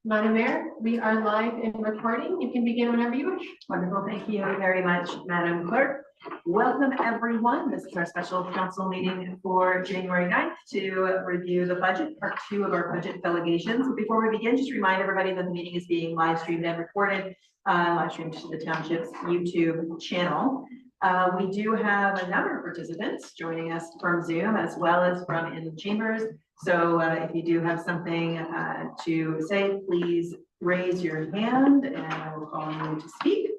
Madam Mayor, we are live and recording. You can begin whenever you wish. Wonderful. Thank you very much, Madam Clerk. Welcome, everyone. This is our special council meeting for January 9th to review the budget, part 2 of our budget delegations. Before we begin, just remind everybody that the meeting is being live streamed and recorded, live streamed to the Township's YouTube channel. We do have a number of participants joining us from Zoom as well as from in the chambers. So if you do have something to say, please raise your hand and I will call on you to speak.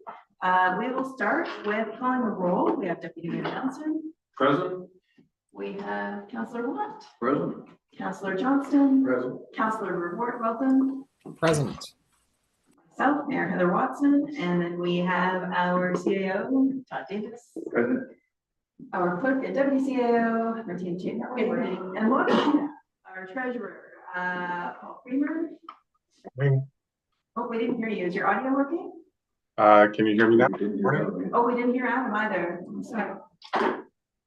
We will start with calling the roll. We have Deputy Mayor Johnson. Present. We have Councillor Watt. Present. Councillor Johnston. Present. Councillor Report, welcome. Present. Myself, Mayor Heather Watson, and then we have our CAO, Todd Davis. Present. Our clerk and deputy CAO, Martina Chamber, and our treasurer, Paul Creamer. Oh, we didn't hear you. Is your audio working? Can you hear me now? Oh, we didn't hear Adam either. So,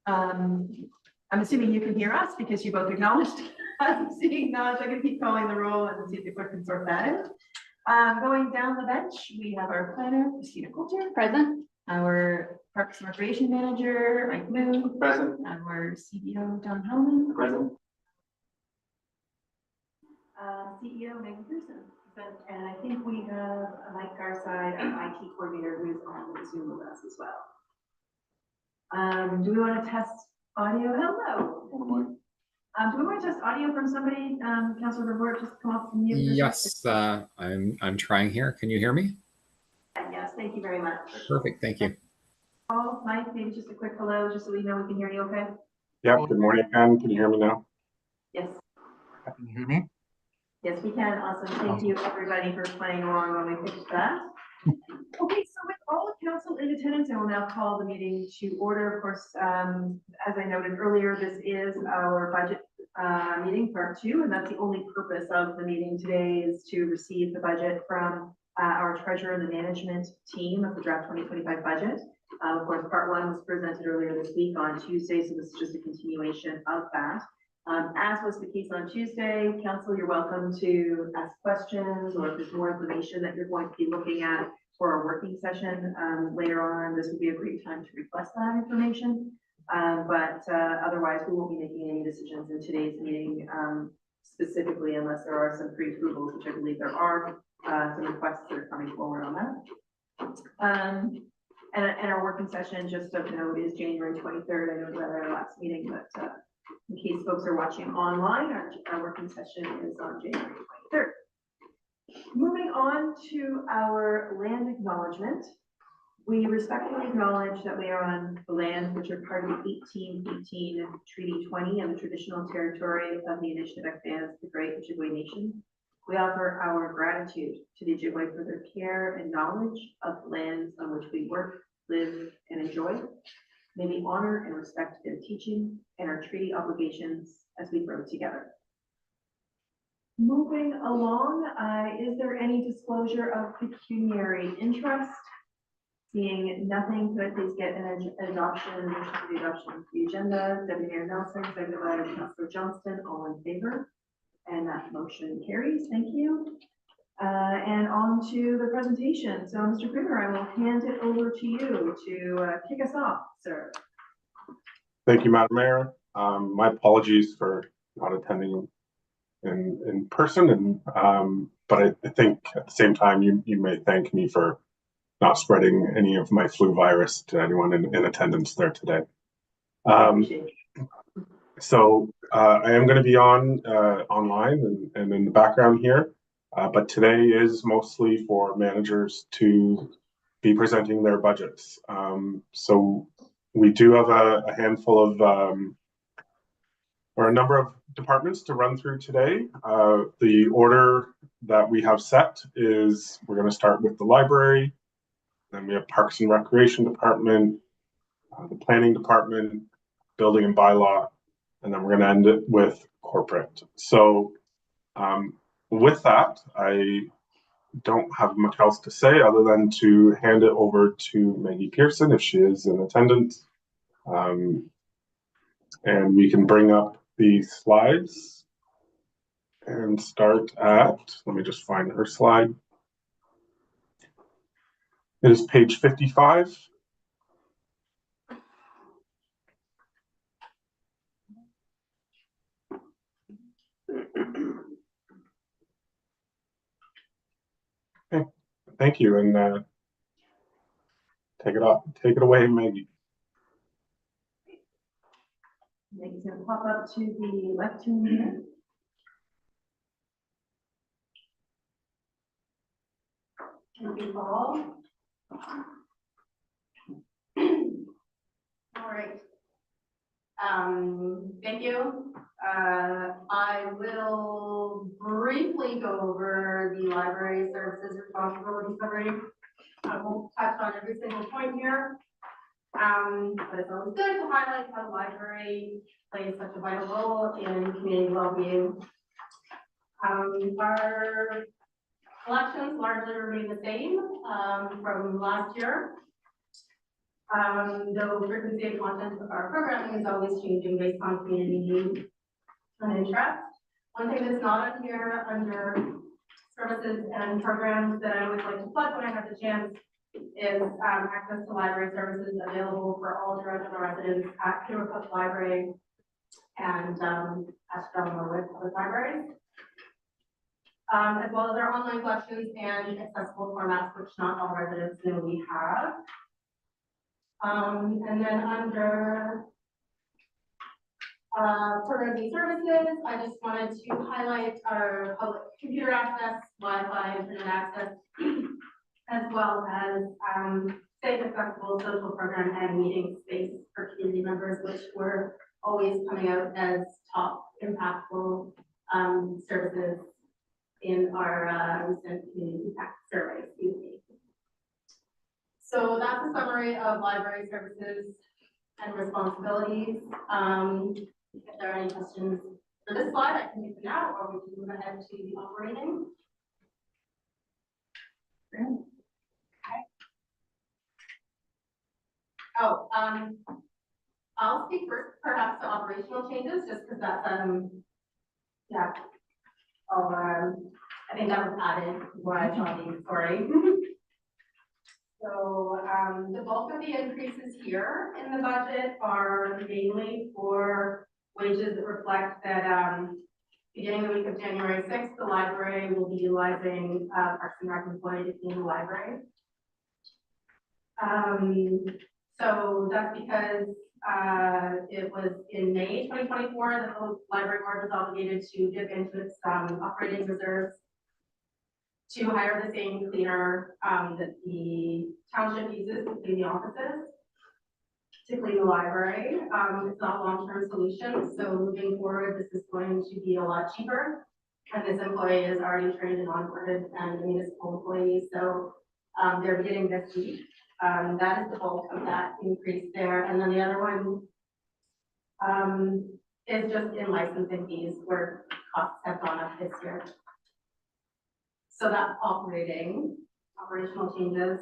I'm assuming you can hear us because you both acknowledged. I'm seeing nods. I'm gonna keep calling the roll and see if the clerk can sort that out. Going down the bench, we have our planner, Christina Coulter. Present. Our Parks and Recreation Manager, Mike Moon. Present. Our CBO, Don Hellman. Present. CEO, Megan Pearson. And I think we have Mike Garside, an IT coordinator, who's on the Zoom with us as well. Do we want to test audio? Hello. Do we want to test audio from somebody? Councilor Report, just come off from mute. Yes, I'm trying here. Can you hear me? Yes, thank you very much. Perfect, thank you. Paul, Mike, maybe just a quick hello, just so we know we can hear you okay? Yeah, good morning, Ann. Can you hear me now? Yes. Can you hear me? Yes, we can. Awesome. Thank you, everybody, for playing along when we fixed that. Okay, so with all the council in attendance, I will now call the meeting to order. Of course, as I noted earlier, this is our budget meeting part 2, and that's the only purpose of the meeting today is to receive the budget from our treasurer and the management team of the draft 2025 budget. Of course, part 1 was presented earlier this week on Tuesday, so this is just a continuation of that. As was the case on Tuesday, council, you're welcome to ask questions, or if there's more information that you're going to be looking at for our working session later on, this would be a great time to request that information. Otherwise, we won't be making any decisions in today's meeting specifically unless there are some pre-approvals, which I believe there are some requests that are coming forward on that. And our working session, just of note, is January 23rd. I know that our last meeting, but in case folks are watching online, our working session is on January 23rd. Moving on to our land acknowledgement. We respectfully acknowledge that we are on the land which are part of the 1818 Treaty 20 and the traditional territory of the Anishinaabe Bands, the Great Ojibwe Nation. We offer our gratitude to the Ojibwe for their care and knowledge of the lands on which we work, live, and enjoy. May we honor and respect their teaching and our treaty obligations as we grow together. Moving along, is there any disclosure of pecuniary interest? Seeing nothing, could I please get an adoption to the adoption of the agenda? Deputy Mayor Nelson, seconded by Councilor Johnston, all in favor? And that motion carries. Thank you. And on to the presentation. So, Mr. Creamer, I will hand it over to you to kick us off, sir. Thank you, Madam Mayor. My apologies for not attending in person, but I think at the same time you may thank me for not spreading any of my flu virus to anyone in attendance there today. So I am going to be online and in the background here. But today is mostly for managers to be presenting their budgets. So we do have a handful of, or a number of departments to run through today. The order that we have set is we're going to start with the library, then we have Parks and Recreation Department, the Planning Department, Building and Bylaw, and then we're going to end it with corporate. So with that, I don't have much else to say other than to hand it over to Maggie Pearson if she is in attendance. And we can bring up the slides and start at, let me just find her slide. It is page 55. Okay, thank you, and take it away, Maggie. Maggie's gonna pop up to the left to here. Thank you, Paul. All right. Thank you. I will briefly go over the library services responsibility summary. I won't touch on every single point here. But it's always good to highlight how the library plays such a vital role in community well-being. Our collections largely remain the same from last year. Though frequency and content of our programming is always changing based on community needs and interest. One thing that's not on here under services and programs that I always like to plug when I have the chance is access to library services available for all Toronto residents at Kiwacook Library and at Douro-Dummer with libraries. As well as our online collections and accessible formats, which not all residents know we have. And then under programs and services, I just wanted to highlight our public computer access, Wi-Fi, internet access, as well as safe, accessible social program and meeting space for community members, which were always coming out as top impactful services in our recent community impact survey. So that's a summary of library services and responsibilities. If there are any questions for this slide, I can take them now, or we can move ahead to the operating. Okay. Oh, I'll speak first, perhaps to operational changes, just because that's yeah. I think that was added before I saw the story. So the bulk of the increases here in the budget are mainly for wages that reflect that beginning the week of January 6th, the library will be utilizing Parks and Rec employee to clean the library. So that's because it was in May 2024 that the library board was obligated to dip into its operating reserves to hire the same cleaner that the township uses to clean the offices, to clean the library. It's not a long-term solution, so moving forward, this is going to be a lot cheaper. And this employee is already trained and onboarded and a municipal employee, so they're beginning this week. That is the bulk of that increase there. And then the other one is just in licensing fees where costs have gone up this year. So that's operational changes.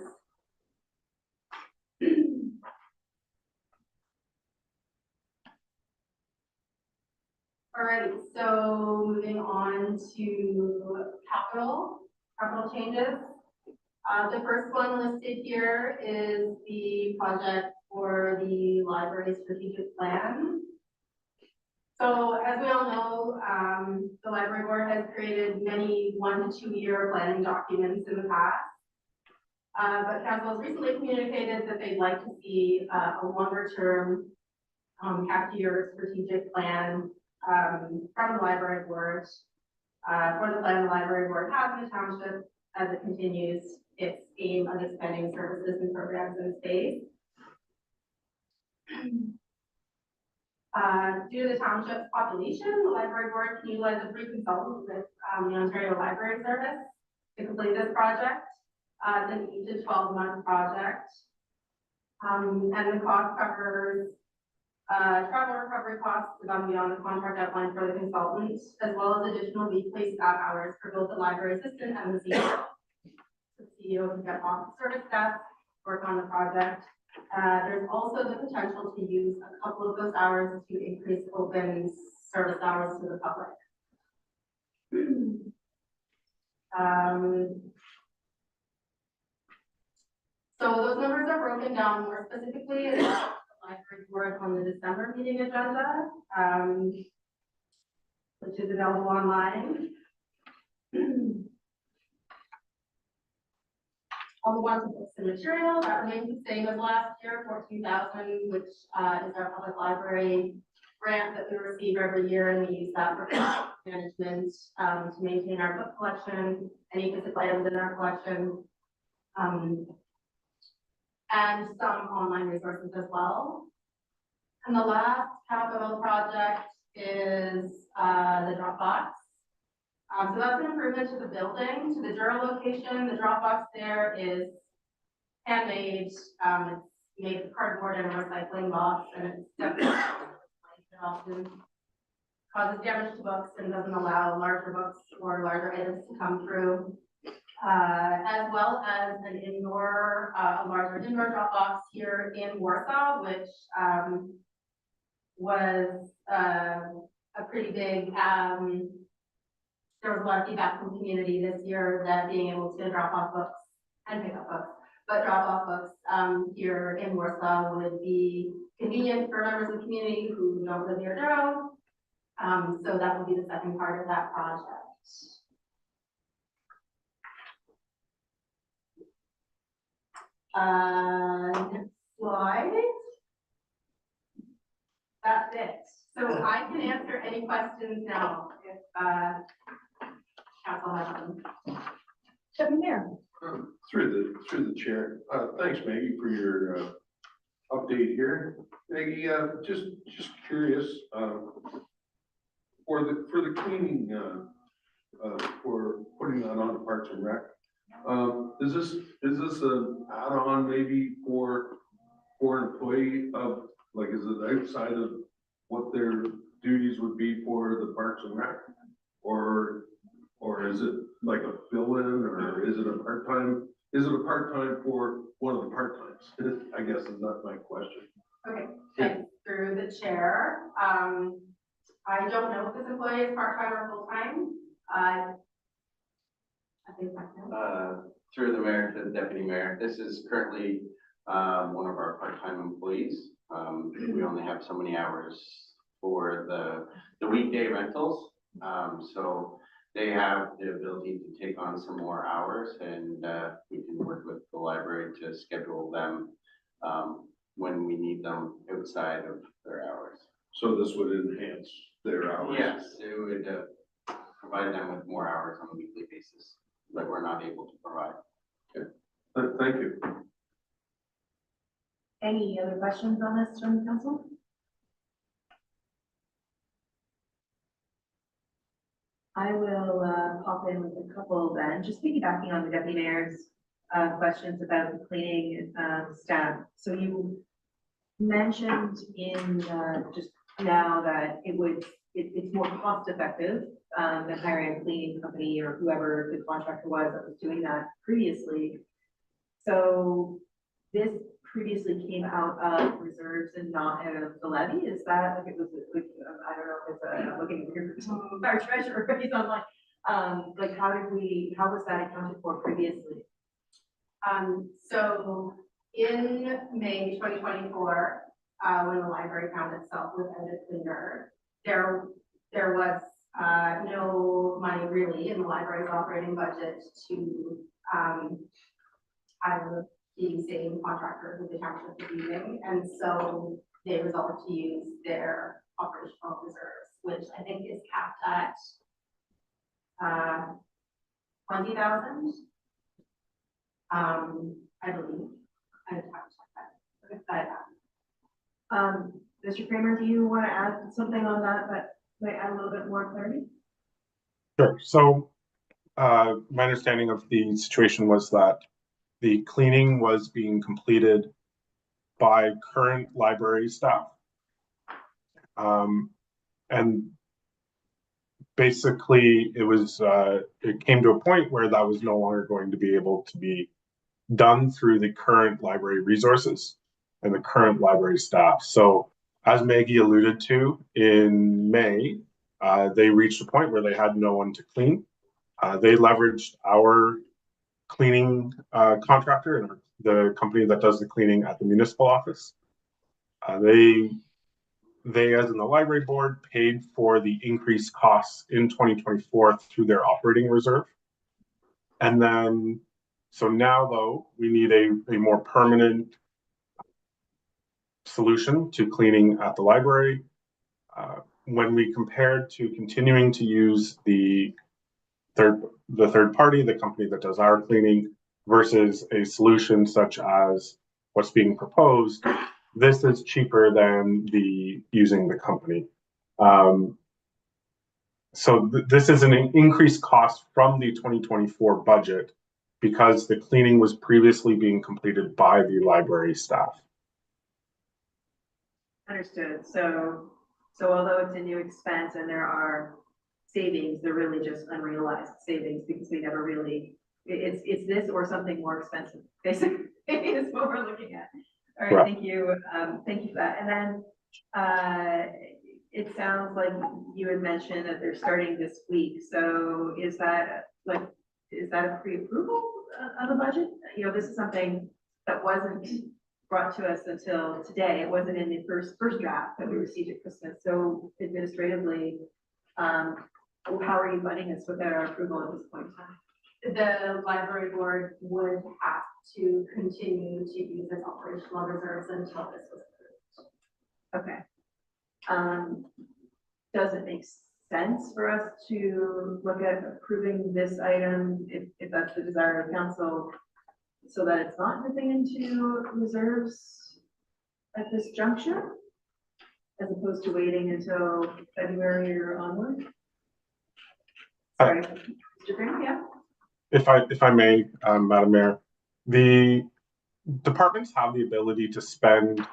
All right, so moving on to capital changes. The first one listed here is the project for the library strategic plan. So as we all know, the library board has created many 1 to 2 year planning documents in the past. But council has recently communicated that they'd like to see a longer term half-year strategic plan from the library board for the plan the library board has in the township as it continues its aim of expanding services and programs in space. Due to the township's population, the library board can utilize a free consultant with the Ontario Library Service to complete this project. It's an 8 to 12-month project. And the cost covers travel recovery costs above and beyond the contract outlined for the consultant, as well as additional weekly staff hours for both the library assistant and the CEO. The CEO can get off service staff, work on the project. There's also the potential to use a couple of those hours to increase open service hours to the public. So those numbers are broken down more specifically in the library board on the December meeting agenda, which is available online. On the ones with books and material, that remains the same as last year, 14,000, which is our public library grant that we receive every year, and we use that for management to maintain our book collection, any physical items in our collection, and some online resources as well. And the last capital project is the Dropbox. So that's an improvement to the building, to the Douro location. The Dropbox there is handmade. It's made of cardboard and a recycling box, and it's definitely it often causes damage to books and doesn't allow larger books or larger items to come through. As well as an indoor, a larger indoor Dropbox here in Warsaw, which was a pretty big. There was a lot of feedback from the community this year that being able to drop off books and pick up books, but drop off books here in Warsaw would be convenient for members of the community who don't live near Douro. So that will be the second part of that project. Next slide. That's it. So I can answer any questions now if council has them. Deputy Mayor. Through the chair. Thanks, Maggie, for your update here. Maggie, just curious, for the cleaning, for putting that on the Parks and Rec, is this an add-on maybe for an employee of, like, is it outside of what their duties would be for the Parks and Rec? Or is it like a fill-in, or is it a part-time? Is it a part-time for one of the part-times? I guess is not my question. Okay, thanks. Through the chair. I don't know if this employee is part-time or full-time. I think I know. Through the mayor to the deputy mayor, this is currently one of our part-time employees. We only have so many hours for the weekday rentals. So they have the ability to take on some more hours, and we can work with the library to schedule them when we need them outside of their hours. So this would enhance their hours? Yes, it would provide them with more hours on a weekly basis that we're not able to provide. Thank you. Any other questions on this from the council? I will pop in with a couple then, just piggybacking on the deputy mayor's questions about the cleaning staff. So you mentioned in just now that it's more cost effective than hiring a cleaning company or whoever the contractor was that was doing that previously. So this previously came out of reserves and not out of the levy. Is that like it was? Like, I don't know if it's I'm looking here for our treasurer, but he's online. Like how was that accounted for previously? So in May 2024, when the library found itself without a cleaner, there was no money really in the library's operating budget to hire the same contractor who the township was using, and so they resolved to use their operational reserves, which I think is capped at 20,000. I believe. I have to check that. Mr. Kramer, do you want to add something on that might add a little bit more clarity? Sure. So my understanding of the situation was that the cleaning was being completed by current library staff. And basically it came to a point where that was no longer going to be able to be done through the current library resources and the current library staff. So as Maggie alluded to, in May, they reached a point where they had no one to clean. They leveraged our cleaning contractor and the company that does the cleaning at the municipal office. They, as in the library board, paid for the increased costs in 2024 through their operating reserve. And then, so now though, we need a more permanent solution to cleaning at the library. When we compared to continuing to use the third party, the company that does our cleaning, versus a solution such as what's being proposed, this is cheaper than using the company. So this is an increased cost from the 2024 budget because the cleaning was previously being completed by the library staff. Understood. So although it's a new expense and there are savings, they're really just unrealized savings because we never really, it's this or something more expensive, basically, is what we're looking at. All right, Right. thank you. Thank you for that. And then it sounds like you had mentioned that they're starting this week. So is that a pre-approval of the budget? You know, this is something that wasn't brought to us until today. It wasn't in the first draft that we received at Christmas. So administratively, how are you funding this without our approval at this point in time? The library board would have to continue to use its operational reserves until this was approved. Okay. Does it make sense for us to look at approving this item if that's the desire of council, so that it's not dipping into reserves at this juncture, as opposed to waiting until February or onward? Sorry, Mr. Graham, yeah? If I may, Madam Mayor, the departments have the ability to spend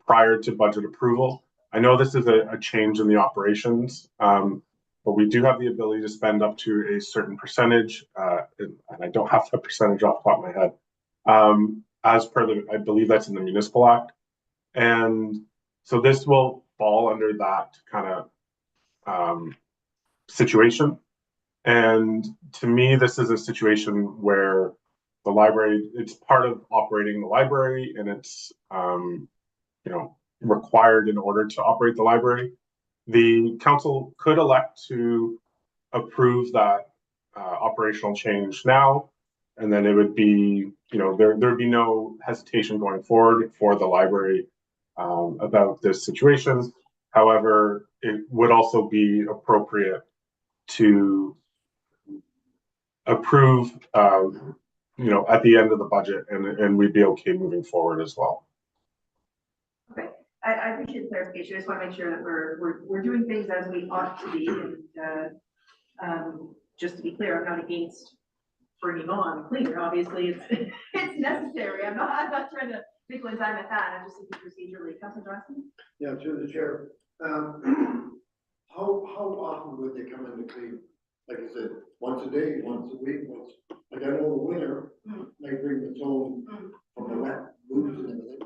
prior to budget approval. I know this is a change in the operations, but we do have the ability to spend up to a certain percentage, and I don't have the percentage off the top of my head, as per I believe that's in the Municipal Act. And so this will fall under that kind of situation. And to me, this is a situation where the library, it's part of operating the library, and it's, required in order to operate the library. The council could elect to approve that operational change now, and then it would be, there'd be no hesitation going forward for the library about this situation. However, it would also be appropriate to approve, at the end of the budget, and we'd be okay moving forward as well. Okay, I appreciate the clarification. I just want to make sure that we're doing things as we ought to be. And just to be clear, I'm not against bringing on cleaner. Obviously, it's necessary. I'm not trying to nickel and dime at that. I'm just thinking procedurally. Councilor Johnson? Yeah, through the chair. How often would they come in to clean? Like I said, once a day, once a week, like I know the winter, they bring the tone from the wet boots and everything.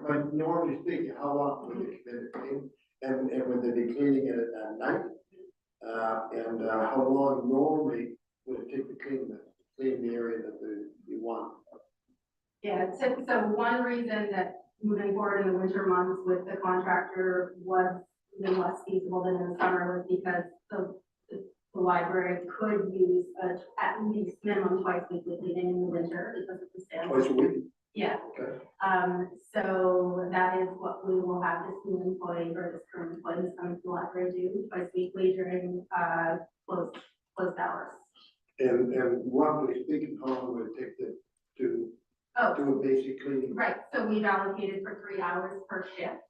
But normally speaking, how often would they come in to clean? And would they be cleaning it at night? And how long normally would it take to clean the area that you want? Yeah, so one reason that moving forward in the winter months with the contractor was even less feasible than in the summer was because the library could use at least minimum twice weekly cleaning in the winter because of the standard. Twice a week? Yeah. Okay. So that is what we will have this new employee or this current employee who's coming to the library do twice weekly during closed hours. And roughly speaking, how long would it take to do a basic cleaning? Right, so we've allocated for 3 hours per shift.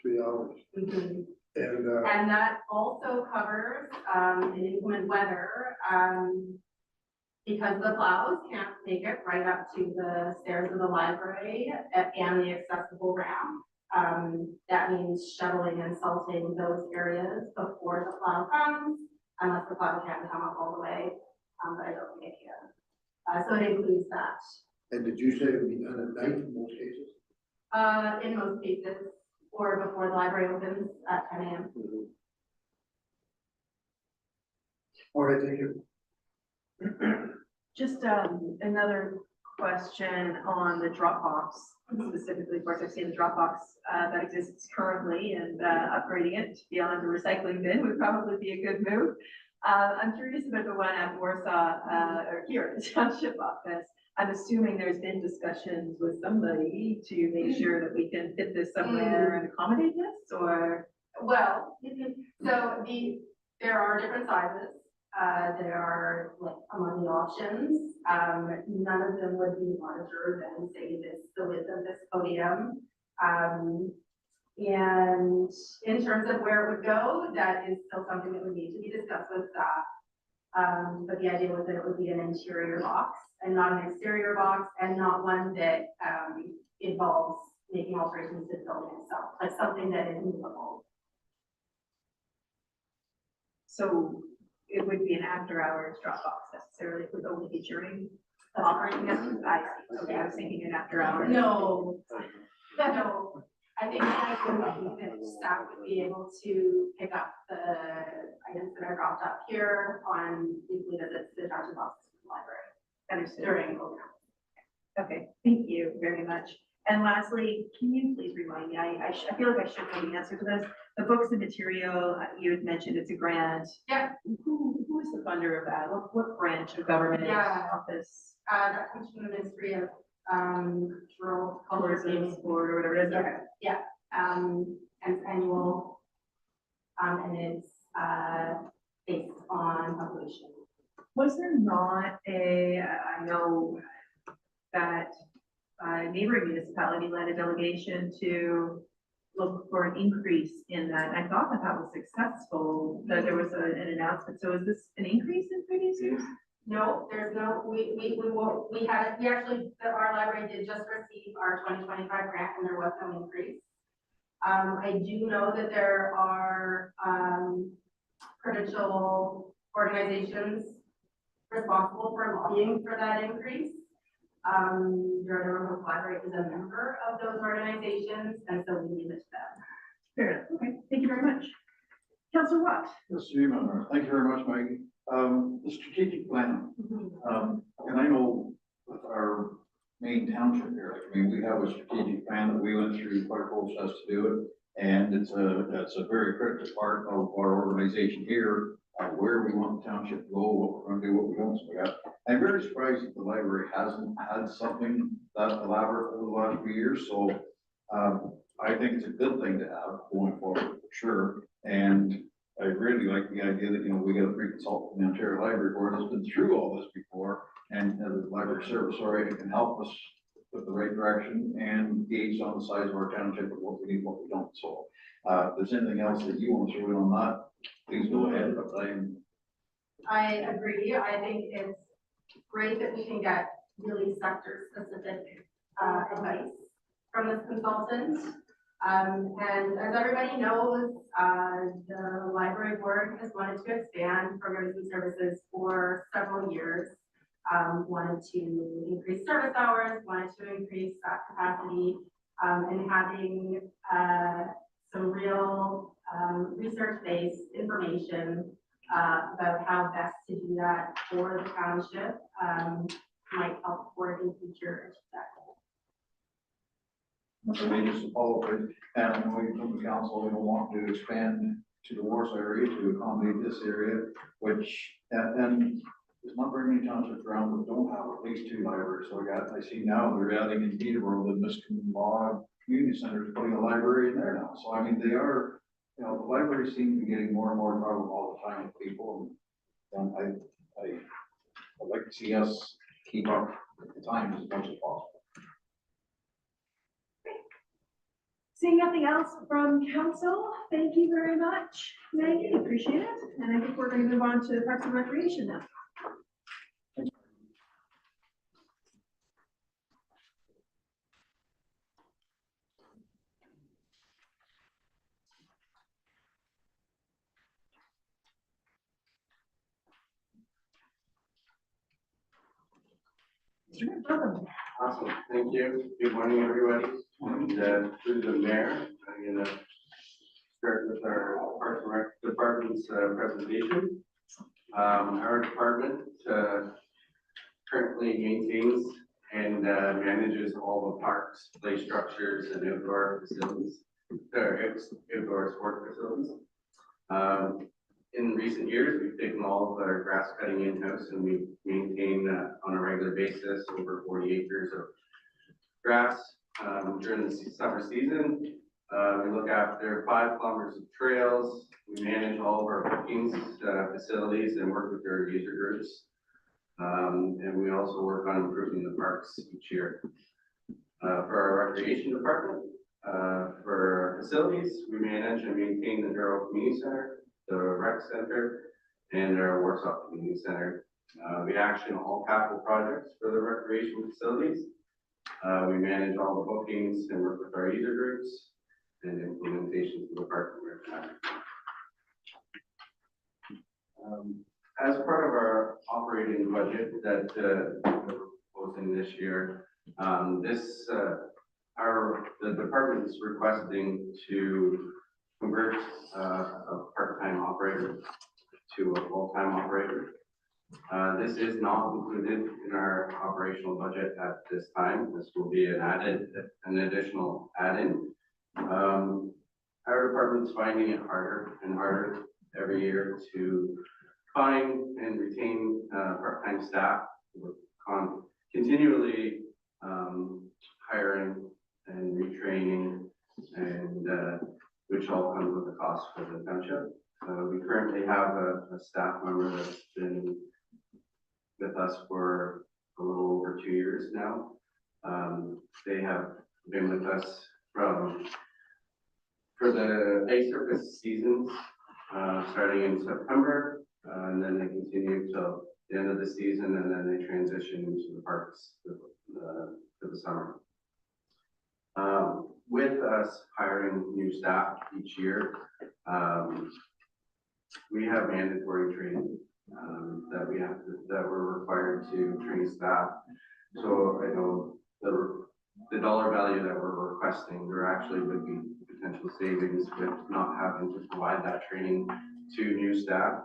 3 hours. Mm-hmm. And that also covers, in inclement weather, because the plows can't take it right up to the stairs of the library and the accessible ramp. That means shoveling and salting those areas before the plow comes, unless the plow can come up all the way, but I don't think it can. So it includes that. And did you say it would be done at night in most cases? In most cases, or before the library opens at 10 a.m. All right, thank you. Just another question on the Dropbox specifically. Of course, I've seen the Dropbox that exists currently, and upgrading it beyond a recycling bin would probably be a good move. I'm curious about the one at Warsaw, or here at the Township office. I'm assuming there's been discussions with somebody to make sure that we can fit this somewhere and accommodate this, or? Well, so there are different sizes. There are like among the options. None of them would be larger than say the width of this podium. And in terms of where it would go, that is still something that would need to be discussed with staff. But the idea was that it would be an interior box and not an exterior box, and not one that involves making alterations to the building itself, like something that is movable. So it would be an after-hours Dropbox necessarily, it would only be during operating hours. Okay, I was thinking an after-hours. No, no, I think that staff would be able to pick up the items that are dropped up here on weekly visits to the Township office from the library. Understood. During open hours. Okay, thank you very much. And lastly, can you please remind me, I feel like I should know the answer to this. The books and material, you had mentioned it's a grant. Yeah. Who is the funder of that? What branch of government Yeah. office? That comes from the Ministry of Rural Culture Tourism Board or whatever it is? Okay. Yeah, and it's annual, and it's based on population. Was there not I know that neighboring municipality led a delegation to look for an increase in that. I thought that was successful, that there was an announcement. So is this an increase in previous years? No, there's no, our library did just receive our 2025 grant, and there was no increase. I do know that there are provincial organizations responsible for lobbying for that increase. Douro-Dummer Library is a member of those organizations, and so we leave it to them. Fair enough. Okay, thank you very much. Councilor Watt. Yes, thank you very much, Maggie. The strategic plan, and I know with our main township here, I mean, we have a strategic plan that we went through quite a process to do it. And it's a very critical part of our organization here, where we want the township to go, what we're gonna do, what we don't. So I'm very surprised that the library hasn't had something that elaborate over the last few years. So I think it's a good thing to have going forward, for sure. And I really like the idea that, we got a free consultant from the Ontario Library Board that's been through all this before, and the library service already can help us with the right direction and gauge on the size of our township of what we need, what we don't. So if there's anything else that you want to throw in on that, please go ahead. But I agree. I think it's great that we can get really sector specific advice from this consultant. And as everybody knows, the library board has wanted to expand programs and services for several years. Wanted to increase service hours, wanted to increase staff capacity, and having some real research-based information about how best to do that for the township might help for in future. maybe just to follow up, and I know you from the council, we don't want to expand to the Warsaw area to accommodate this area, which, and there's not very many townships around that don't have at least 2 libraries. So I see now they're adding in Peterborough, the Michigan Law Community Center is putting a library in there now. So I mean, they are, the libraries seem to be getting more and more problem all the time with people. And I'd like to see us keep up with the times as much as possible. Seeing nothing else from council, thank you very much, Maggie, appreciate it. And I think we're going to move on to Parks and Recreation now. Welcome. Awesome, thank you. Good morning, everybody. And through the mayor, I'm gonna start with our Parks and Rec Department's presentation. Our department, currently maintains and, manages all the parks, play structures and outdoor facilities, outdoor sport facilities. In recent years, we've taken all of our grass cutting in-house and we maintain, on a regular basis, over 40 acres of grass. During the summer season, we look after 5 kilometers of trails. We manage all of our bookings, facilities and work with their user groups. And we also work on improving the parks each year. For our recreation department, for our facilities, we manage and maintain the Douro Community Center, the rec center, and our Warsaw Community Center. We action all capital projects for the recreation facilities. We manage all the bookings and work with our user groups and implementation for the park and rec. As part of our operating budget that we're proposing this year, the department is requesting to convert a part-time operator to a full-time operator. This is not included in our operational budget at this time. This will be an additional add-in. Our department's finding it harder and harder every year to find and retain part-time staff. We're continually hiring and retraining, and which all comes with a cost for the township. We currently have a staff member that's been with us for a little over 2 years now. They have been with us for the ice surface seasons, starting in September, and then they continue till the end of the season, and then they transition into the parks for the summer. With us hiring new staff each year, we have mandatory training that we're required to train staff. So I know the dollar value that we're requesting, there actually would be potential savings with not having to provide that training to new staff.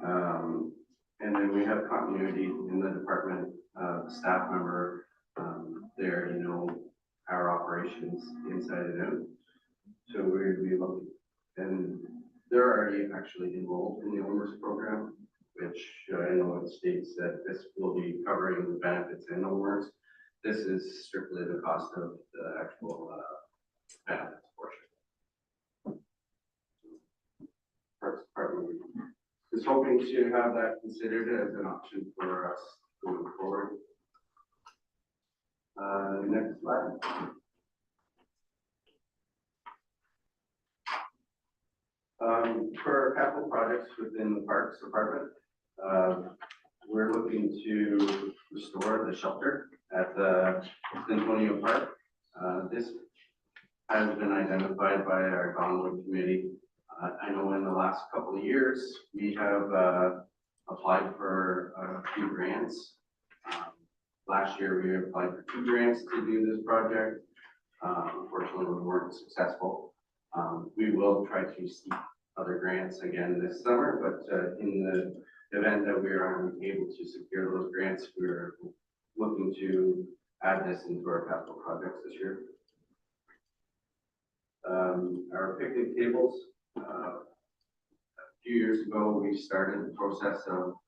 And then we have continuity in the department, staff member, there, our operations inside and out. So we'd be looking, and they're already actually enrolled in the owners program, which I know it states that this will be covering the benefits and owners. This is strictly the cost of the actual benefits portion. Parks Department is hoping to have that considered as an option for us going forward. Next slide. For capital projects within the Parks Department, we're looking to restore the shelter at the Centennial Park. This has been identified by our Donwood Committee. I know in the last couple of years, we have applied for a few grants. Last year, we applied for 2 grants to do this project. Unfortunately, we weren't successful. We will try to seek other grants again this summer, but in the event that we are unable to secure those grants, we're looking to add this into our capital projects this year. Our picnic tables, a few years ago, we started the process of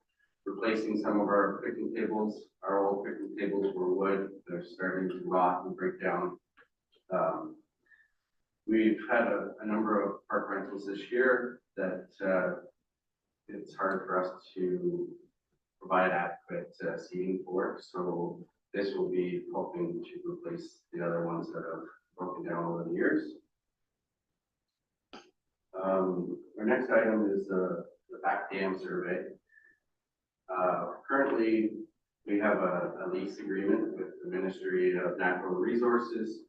replacing some of our picnic tables. Our old picnic tables were wood. They're starting to rot and break down. We've had a number of park rentals this year that it's hard for us to provide adequate seating for. So this will be helping to replace the other ones that have broken down over the years. Our next item is the back dam survey. Currently, we have a lease agreement with the Ministry of Natural Resources.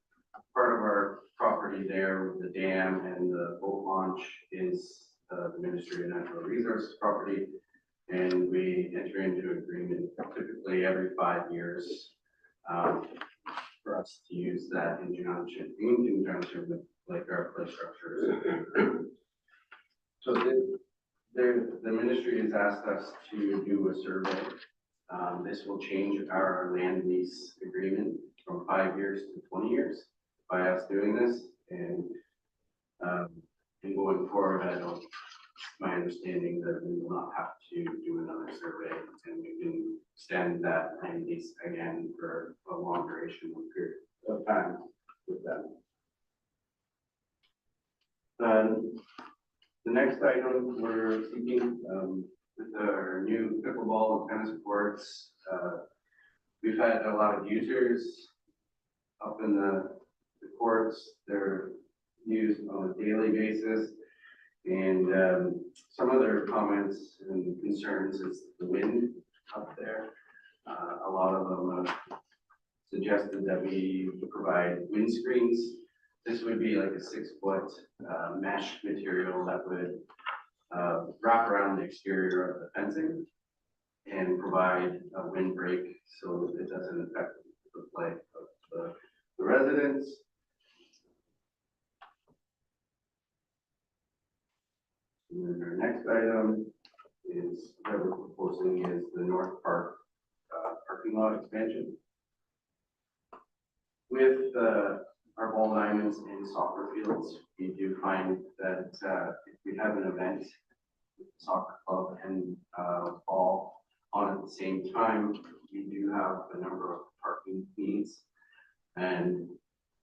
Part of our property there with the dam and the boat launch is the Ministry of Natural Resources property. And we enter into an agreement typically every 5 years for us to use that in conjunction with like our play structures. So the ministry has asked us to do a survey. This will change our land lease agreement from 5 years to 20 years by us doing this. And going forward, my understanding that we will not have to do another survey, and we can extend that land lease again for a long duration period of time with them. The next item we're seeking, with our new pickleball and tennis courts, we've had a lot of users up in the courts. They're used on a daily basis, and some of their comments and concerns is the wind up there. A lot of them have suggested that we provide wind screens. This would be like a 6-foot mesh material that would wrap around the exterior of the fencing and provide a windbreak so it doesn't affect the play of the residents. And then our next item is that we're proposing is the North Park parking lot expansion. With our ball diamonds and soccer fields, we do find that if we have an event, soccer club and ball on at the same time, we do have a number of parking needs. And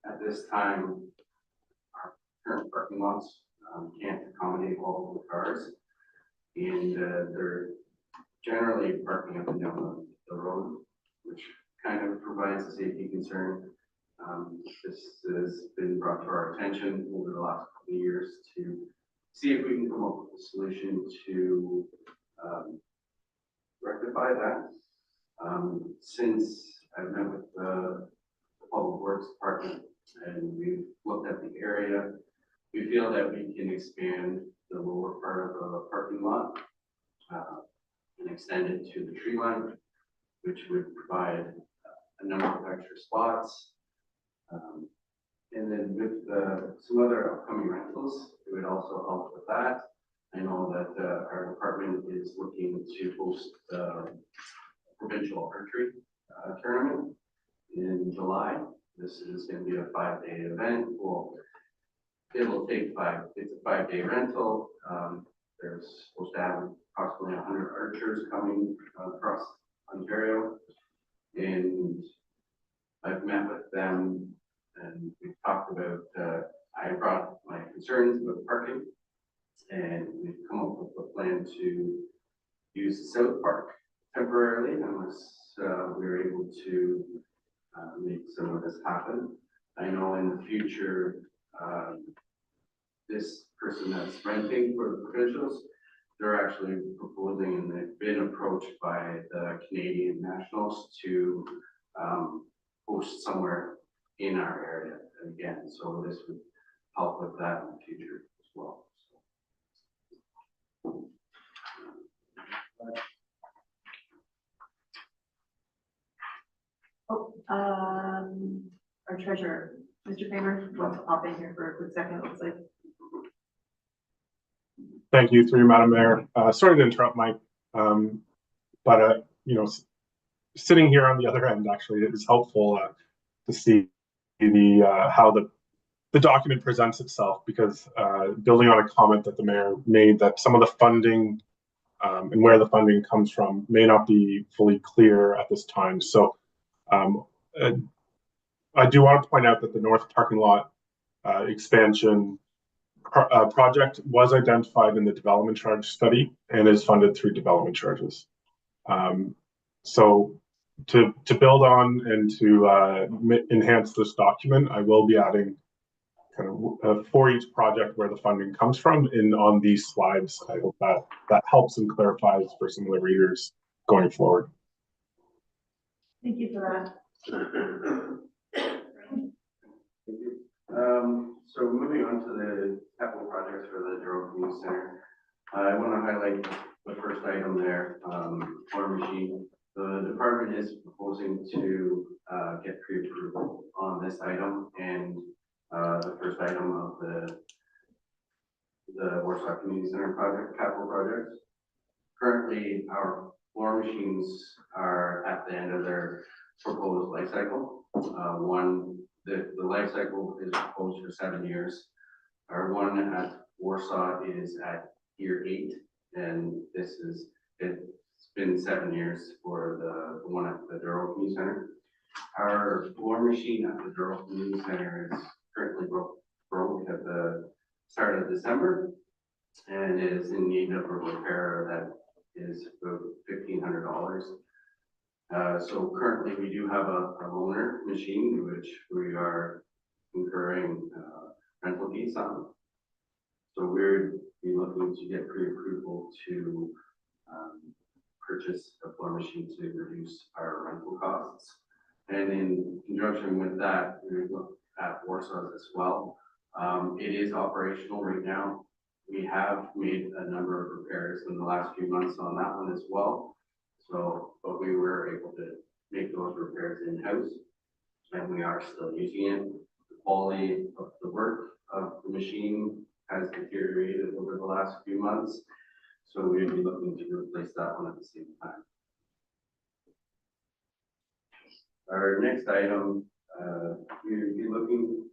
at this time, our current parking lots can't accommodate all of the cars. And they're generally parking up and down the road, which kind of provides a safety concern. This has been brought to our attention over the last couple of years to see if we can come up with a solution to rectify that. Since I've met with the Public Works Department and we've looked at the area, we feel that we can expand the lower part of the parking lot and extend it to the tree line, which would provide a number of extra spots. And then with some other upcoming rentals, it would also help with that. I know that our department is looking to host the provincial archery tournament in July. This is going to be a 5-day event. Well, it'll take it's a 5-day rental. There's supposed to have approximately 100 archers coming across Ontario. And I've met with them and we've talked about, I brought my concerns about parking, and we've come up with a plan to use the South Park temporarily unless we're able to make some of this happen. I know in the future, this person that's renting for the provincials, they're actually proposing, and they've been approached by the Canadian nationals to host somewhere in our area again. So this would help with that in the future as well. Our treasurer, Mr. Kramer, wants to pop in here for a quick second, it looks like. Thank you, through you, Madam Mayor. Sorry to interrupt, Mike, but you know, sitting here on the other end, actually, it is helpful to see the how the document presents itself, because building on a comment that the mayor made, that some of the funding and where the funding comes from may not be fully clear at this time. So I do want to point out that the North parking lot expansion project was identified in the development charge study and is funded through development charges. So to build on and to enhance this document, I will be adding kind of for each project where the funding comes from in on these slides. I hope that helps and clarifies for some of the readers going forward. Thank you for that. So moving on to the capital projects for the Douro Community Center, I want to highlight the first item there, water machine. The department is proposing to get pre-approval on this item, and the first item of the Warsaw Community Center project, capital projects. currently our floor machines are at the end of their proposed life cycle. The life cycle is proposed for 7 years. Our one at Warsaw is at year 8, and it's been 7 years for the one at the Douro Community Center. Our floor machine at the Douro Community Center is currently broke at the start of December, and is in need of a repair that is about $1,500. So currently we do have a loaner machine, which we are incurring rental fees on. So we're looking to get pre-approval to purchase a floor machine to reduce our rental costs. And in conjunction with that, we look at Warsaw's as well. It is operational right now. We have made a number of repairs in the last few months on that one as well. So, but we were able to make those repairs in-house, and we are still using it. The quality of the work of the machine has deteriorated over the last few months, so we'd be looking to replace that one at the same time. Our next item, we'd be looking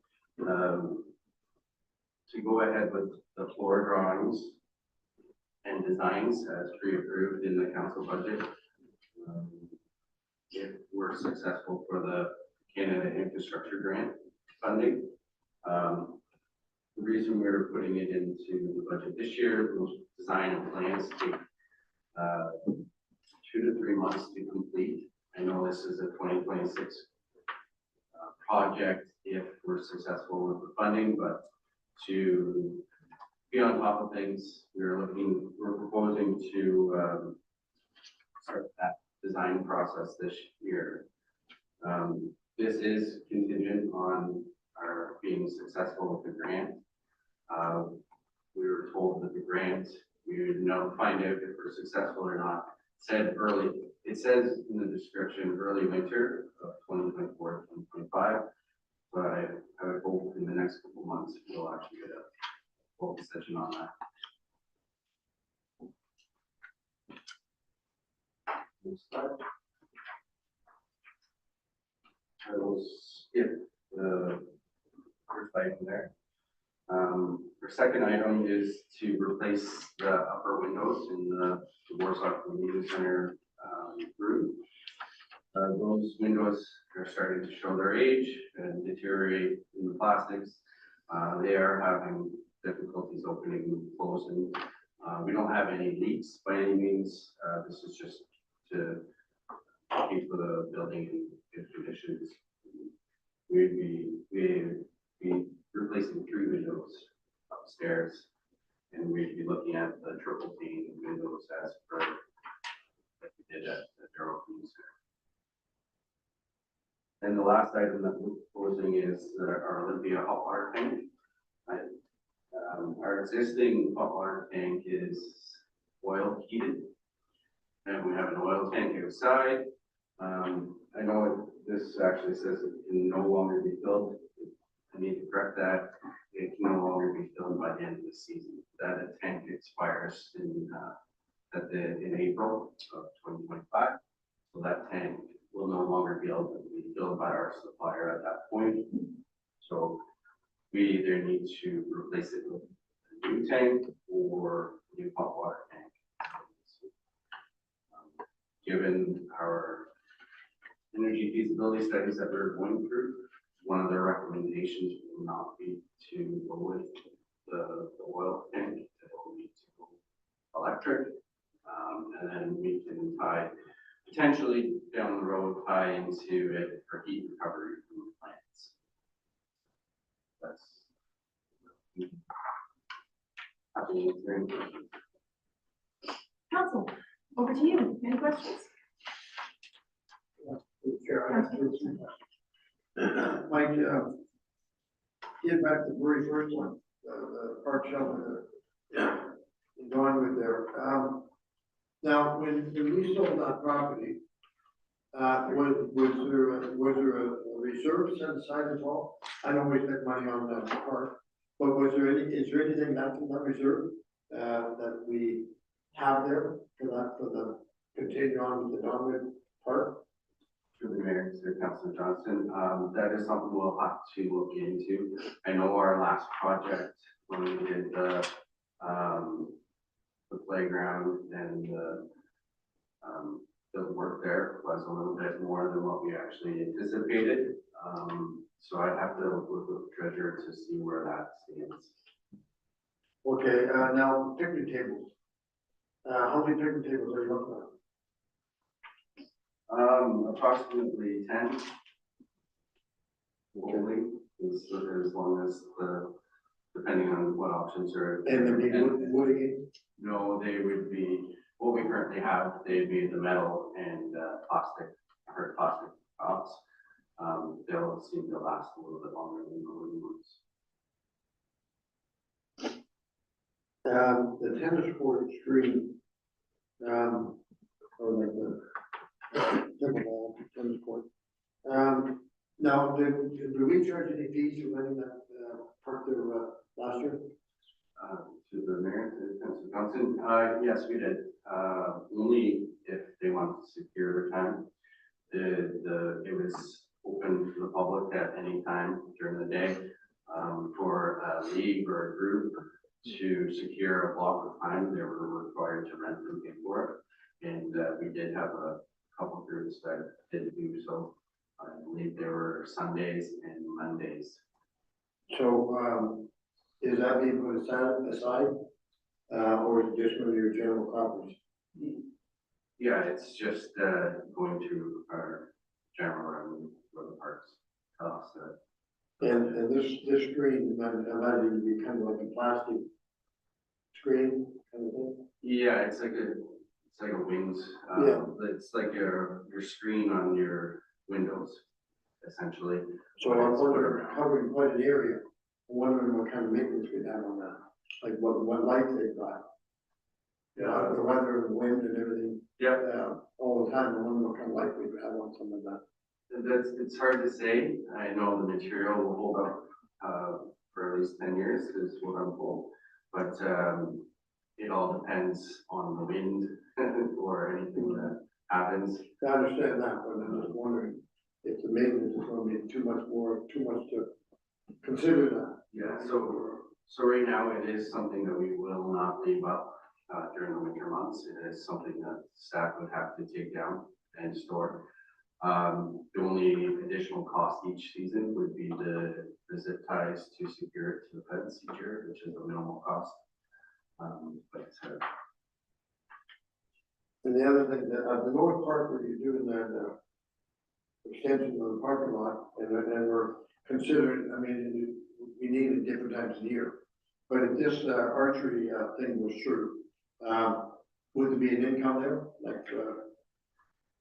to go ahead with the floor drawings and designs as pre-approved in the council budget. If we're successful for the Canada Infrastructure Grant funding. The reason we're putting it into the budget this year, those design and plans take 2 to 3 months to complete. I know this is a 2026 project if we're successful with the funding, but to be on top of things, we're proposing to start that design process this year. This is contingent on our being successful with the grant. We were told that the grant, we would find out if we're successful or not. It says in the description, early winter of 2024, 2025. But I would hope in the next couple of months, we'll actually get a full decision on that. Next slide. I will skip the first item there. Our second item is to replace the upper windows in the Warsaw Community Center room. Those windows are starting to show their age and deteriorate in the plastics. They are having difficulties opening and closing. We don't have any leaks by any means. This is just to keep the building in good conditions. We'd be replacing 3 windows upstairs, and we'd be looking at the triple pane windows as per like we did at the Douro Community Center. And the last item that we're proposing is our Olympia hot water tank. Our existing hot water tank is oil heated, and we have an oil tank outside. I know this actually says it can no longer be filled. I need to correct that. It can no longer be filled by the end of the season. That tank expires in April of 2025. So that tank will no longer be able to be filled by our supplier at that point. So we either need to replace it with a new tank or a new hot water tank. Given our energy feasibility studies that we're going through, one of the recommendations will not be to go with the oil tank, it will be to go electric. And then we can potentially down the road tie into it for heat recovery from the plants. That's happening. Council, over to you. Any questions? Chair, I have two questions. Mike, get back to the very first one, the park shelter, going with there. Now, when we sold that property, was there a reserve set aside at all? I know we spent money on the park, but is there anything left in that reserve that we have there for the, continue on with the Downwood Park? Through the mayor, to Councilor Johnson, that is something we'll have to look into. I know our last project, when we did the playground and the work there was a little bit more than what we actually anticipated. So I'd have to look with the treasurer to see where that stands. Okay, now picnic tables. How many picnic tables are you looking at? Approximately 10. Only, as long as depending on what options are. And the big wood, No, they would be, what we currently have, they'd be the metal and plastic tops. They'll seem to last a little bit longer than the wooden ones. the tennis court screen, or like the pickleball tennis court. Now, do we charge any fees for letting that, park there, last year? To the mayor, to Councilor Johnson, yes, we did. Only if they want to secure their time. It was open to the public at any time during the day, for a league or a group to secure a block of time. They were required to rent and pay for it. And, we did have a couple groups that did do so. I believe there were Sundays and Mondays. So, is that being put aside, or is it just going to your general coffers? Yeah, it's just going to our general revenue for the parks to offset. And this screen, imagine to be kind of like a plastic screen kind of thing? Yeah, it's like a wings. Yeah. It's like your screen on your windows, essentially. So I'm wondering, covering quite an area, I'm wondering what kind of maintenance we have on that, like what lights they've got. Yeah. The weather and the wind and everything, Yeah, all the time, I wonder what kind of light we would have on something like that. it's hard to say. I know the material will hold up for at least 10 years is what I'm told. But it all depends on the wind or anything that happens. I understand that, but I'm just wondering if the maintenance is gonna be too much to consider that. Yeah, so right now it is something that we will not leave up during the winter months. It is something that staff would have to take down and store. The only additional cost each season would be the zip ties to secure it to the fence each year, which is a minimal cost. And the other thing, the north part where you're doing that, extension of the parking lot, and we're considering, I mean, we need it different times of the year. But if this, archery, thing was true, would there be an income there, like,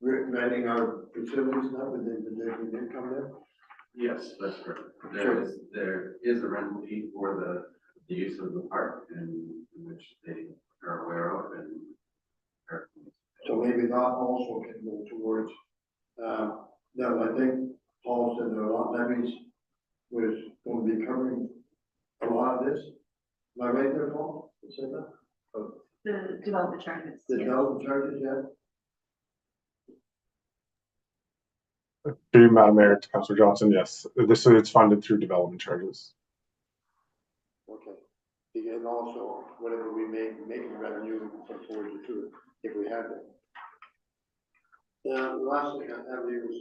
renting our facilities now, would there be an income there? Yes, that's correct. There is a rental fee for the use of the park, and which they are aware of, and So maybe that also can go towards, now I think Paul said that a lot levies was going to be covering a lot of this. Am I right there, Paul? You said that? The development charges. The yes. development charges, yeah? Through you, Madam Mayor, to Councilor Johnson, yes, this is funded through development charges. Okay. And also, whatever we make in revenue, we can put forward to it, if we had it. The last thing I have here is,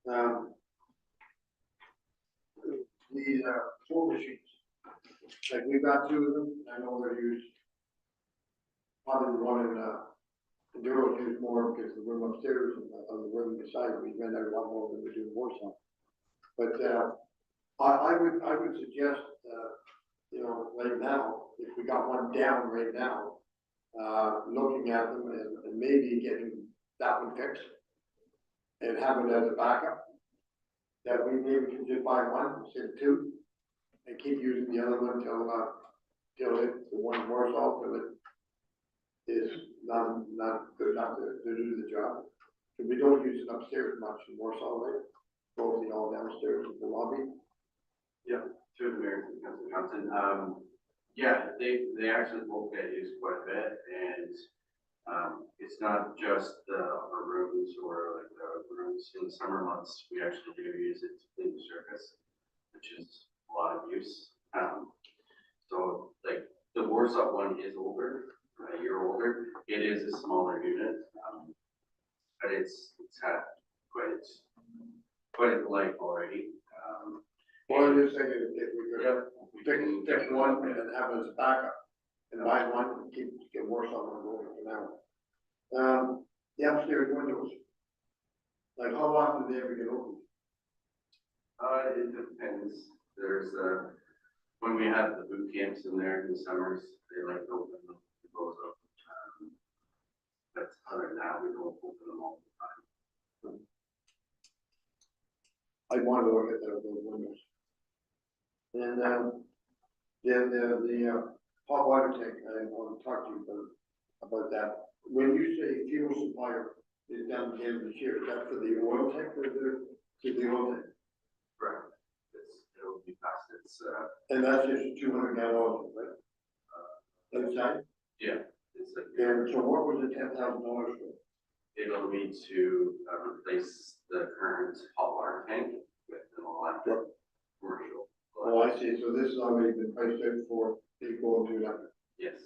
the, floor machines. Like, we've got two of them, I know they're used. Probably the one in Douro used more because the room upstairs and the room beside, we rent out a lot more than we do in Warsaw. But, I would suggest, you know, right now, if we got one down right now, looking at them and maybe getting that one fixed and have it as a backup, that we maybe can just buy one instead of two and keep using the other one till the one more salt till it is not good enough to do the job. Because we don't use it upstairs much in Warsaw, right? Mostly all downstairs in the lobby. yeah, to the mayor, Councilor Johnson. Yeah, they actually both get used quite a bit, and, it's not just the upper rooms or like the rooms in the summer months, we actually do use it to clean the surface, which is a lot of use. So like the Warsaw one is older, a year older, it is a smaller unit, but it's had quite a life already. Well, I'm just thinking if we could pick one and then have it as a backup, and buy one and get more something going for now. The upstairs windows, like how often do they ever get open? It depends. There's, when we have the boot camps in there in the summers, they like to open them, it goes up. But other than that, we don't open them all the time. I want to look at those windows. And, the hot water tank, I want to talk to you about that. When you say fuel supplier is down at the end of the year, is that for the oil tank or the oil tank? Correct. It'll be past its, And that's just 200 gallons, right? Inside? yeah, it's like, And so what was the $10,000 for? it'll be to replace the current hot water tank with an electric commercial. Oh, I see, so this has already been priced out for people to do that. Yes.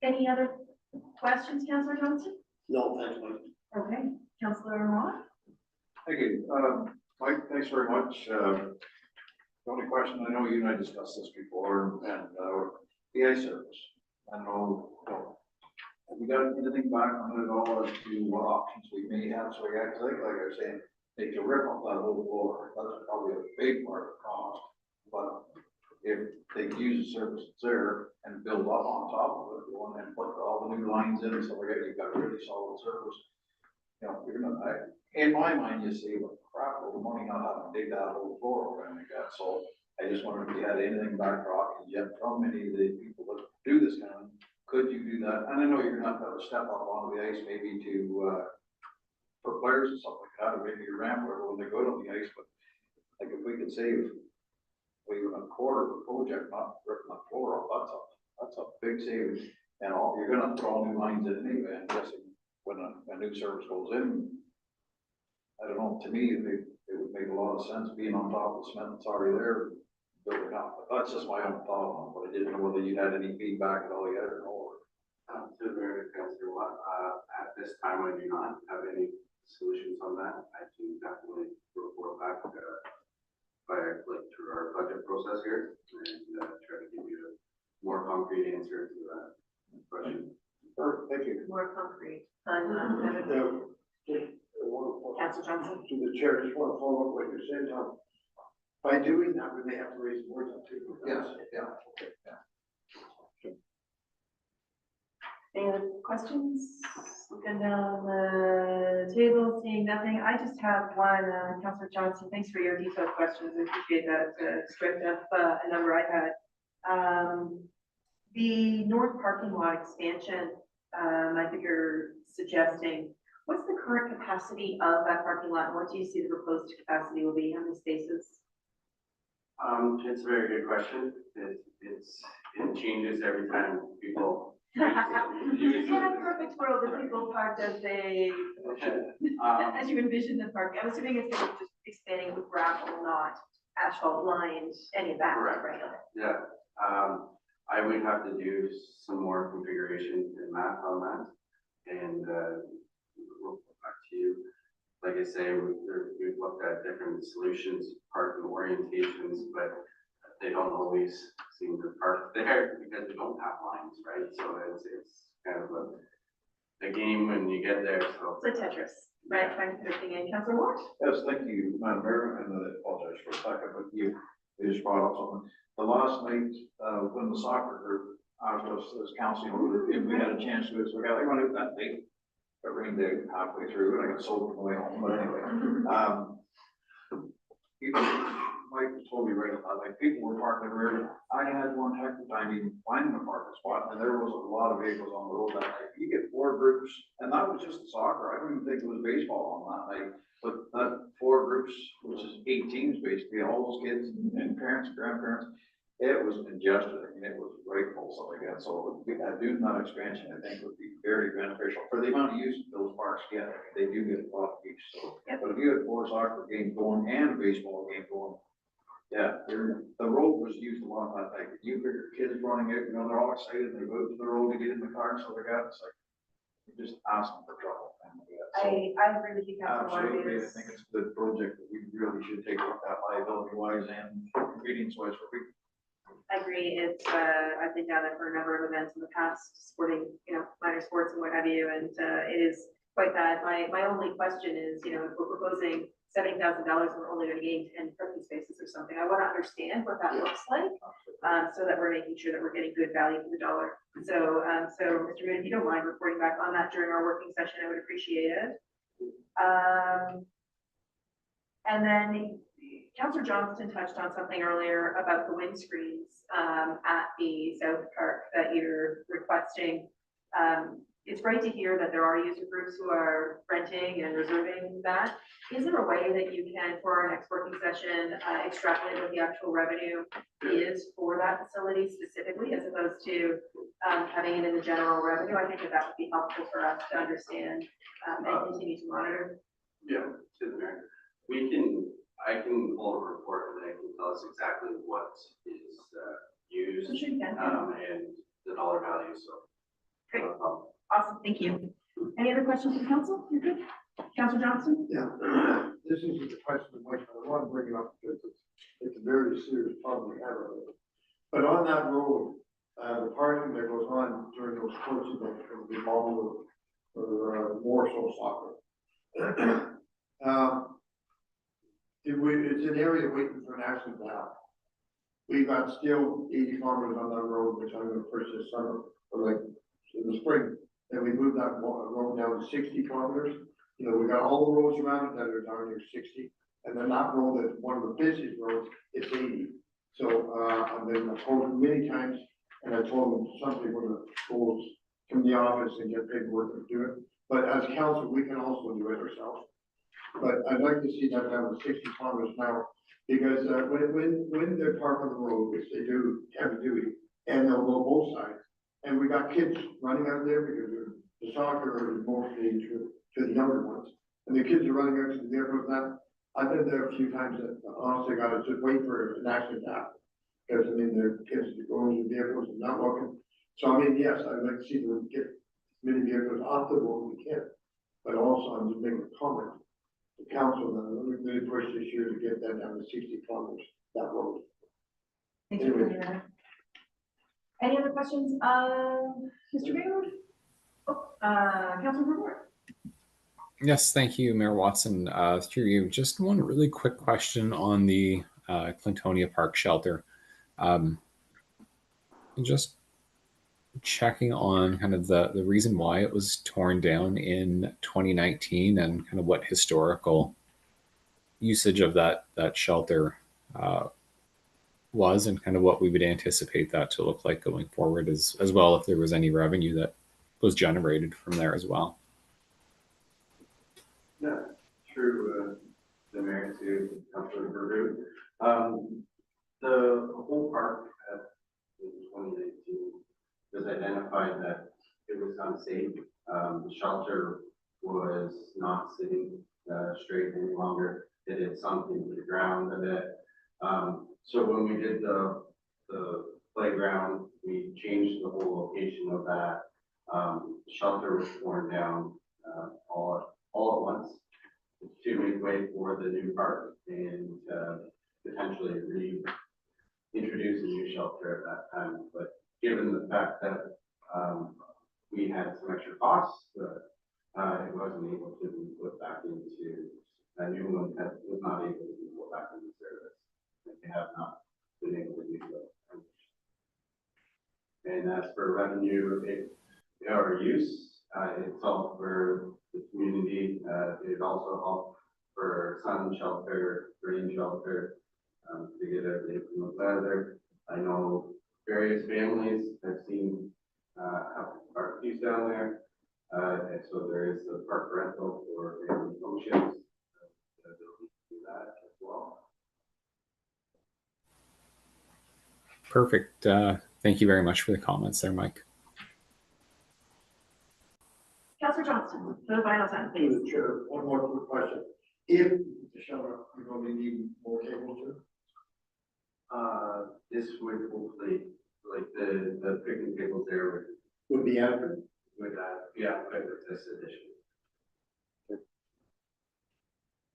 Any other questions, Councillor Johnson? No, thanks, Mike. Okay, Councillor Moore? Thank you. Mike, thanks very much. The only question, I know you and I discussed this before, and, the ice service. I don't know, have we got anything back on it at all as to what options we may have? So yeah, cause like I was saying, they can rip up that whole floor. That's probably a big part of the cost. But if they can use the service that's there and build up on top of it, you want to put all the new lines in, so you've got a really solid service. You know, you're gonna, in my mind, you save a crap load of money not having to dig that whole floor or anything like that. So I just wondered if you had anything back for options yet from any of the people that do this kind of, could you do that? And I know you're gonna have to step up onto the ice maybe to, for players and stuff like that, or maybe your ramp or when they go on the ice, but like if we could save even a quarter of the project, not ripping the floor off, that's a big savings. And you're gonna throw all new lines in anyway, I'm guessing when a new service goes in. I don't know, to me, it would make a lot of sense being on top of the cement that's already there, building up, but that's just my own thought on it, but I didn't know whether you had any feedback at all yet or no. To the very answer what, at this time, I do not have any solutions on that. I can definitely report back, like through our budget process here and, try to give you a more concrete answer to that question. Perfect, thank you. More concrete. Councillor Johnson? To the chair, just want to follow up what you're saying, Tom. By doing that, we may have to raise the boards up too. Yes, yeah, okay, yeah. Any other questions? Looking down the table, seeing nothing. I just have one, Councillor Johnson, thanks for your detailed questions. I appreciate that. Stripped up a number I had. The north parking lot expansion, I think you're suggesting, what's the current capacity of that parking lot? And what do you see the proposed capacity will be? How many spaces? It's a very good question. It changes every time people. In a perfect world, the people parked as they, as you envision the park. I'm assuming it's going to be just expanding with gravel, not asphalt lined, any of that, Correct. right? Yeah, I would have to do some more configuration and math on that, and, we'll get back to you. Like I say, we've looked at different solutions, parking orientations, but they don't always seem to park there because we don't have lines, right? So it's kind of a game when you get there, so. It's like Tetris, right? Trying to fit everything in. Councillor Ward? Yes, thank you, Madam Mayor, and I apologize for a second, but you just brought up something. The last night, when the soccer group asked us as council, if we had a chance to do it, so we got, run out that night. It rained out halfway through, and I got soaked on the way home, but anyway. People, Mike told me right about, like, people were parking there. I had one heck of a time even finding a parking spot, and there was a lot of vehicles on the road that night. You get 4 groups, and that was just soccer, I don't even think it was baseball on that night. But that 4 groups, which is 8 teams basically, all those kids and parents, grandparents, it was congested, I mean, it was right full, stuff like that. So doing that expansion, I think, would be very beneficial for the amount of use those parks get. I mean, they do get a lot of use, so. But if you had 4 soccer games going and a baseball game going, yeah, the road was used a lot that night. You figure kids running out, you know, they're all excited, they go to the road to get in the car, so they got, it's like, you're just asking for trouble. And, yeah, so, I agree with you, Councilor absolutely, I Martinez. think it's a good project that we really should take a look at liability wise and convenience wise for people. I agree. It's, I've been down there for a number of events in the past, sporting, minor sports and what have you, and, it is quite bad. My only question is, if we're proposing $70,000, we're only gonna gain 10 parking spaces or something. I wanna understand what that looks like, so that we're making sure that we're getting good value for the dollar. So, Mr. Moon, if you don't mind reporting back on that during our working session, I would appreciate it. And then Councillor Johnston touched on something earlier about the windscreens at the South Park that you're requesting. It's great to hear that there are user groups who are renting and reserving that. Is there a way that you can, for our next working session, extrapolate what the actual revenue is for that facility specifically, as opposed to having it in the general revenue? I think that would be helpful for us to understand and continue to monitor. Yeah, I can pull a report and I can tell us exactly what is used, I'm sure you can. and the dollar value, so. Great. Awesome, thank you. Any other questions from council? You're good? Councillor Johnston? Yeah, this isn't the question of which I want to bring it up because it's a very serious problem we have over there. But on that road, the parking that goes on during those sports events can be all or more so soccer. It's an area waiting for an accident to happen. We've got still 80 kilometers on that road, which I'm gonna push this summer, or like in the spring. And we moved that road down to 60 kilometers. We got all the roads around it that are down near 60. And then that road is one of the busiest roads, it's 80. So, I've been told them many times, and I told them somebody when the schools come to the office and get paperwork to do it. But as council, we can also do it ourselves. But I'd like to see that down to 60 kilometers an hour, because when they're parked on the road, which they do heavy duty, and they'll go both sides, and we got kids running out there because the soccer is mostly to the younger ones, and the kids are running out to the vehicles now. I've been there a few times, and honestly, God, it's just wait for an accident to happen, because the kids are going to the vehicles and not looking. So yes, I'd like to see them get as many vehicles off the road as we can, but also I'm just making a comment. The council, we really push this year to get that down to 60 kilometers, that road. Thank you for bringing that up. Any other questions? Mr. Mayor? Councilor Brewer? Yes, thank you, Mayor Watson. Through you, just one really quick question on the Clintonia Park shelter. Just checking on kind of the reason why it was torn down in 2019 and kind of what historical usage of that shelter was, and kind of what we would anticipate that to look like going forward, as well, if there was any revenue that was generated from there as well. Yeah, through the mayor to Councilor Verdu. The whole park in 2019 was identified that it was unsafe. The shelter was not sitting straight any longer. It had sunk into the ground a bit. So when we did the playground, we changed the whole location of that. The shelter was torn down all at once to make way for the new park and potentially reintroduce a new shelter at that time. But given the fact that we had some extra costs, it wasn't able to be put back into, a new one that was not able to be put back into service. They have not been able to do so. And as for revenue or use, it's all for the community. It also all for sun shelter, rain shelter, to get everything from the weather. I know various families. I've seen, barbecues down there. And so there is a park rental for family functions, the ability to do that as well. Perfect. Thank you very much for the comments there, Mike. Councillor Johnston, for the final time, please. Through the chair, one more quick question. If the shelter, you know, we need more cable too? This would hopefully, like the picnic tables there Would be adequate? would, yeah, with this addition.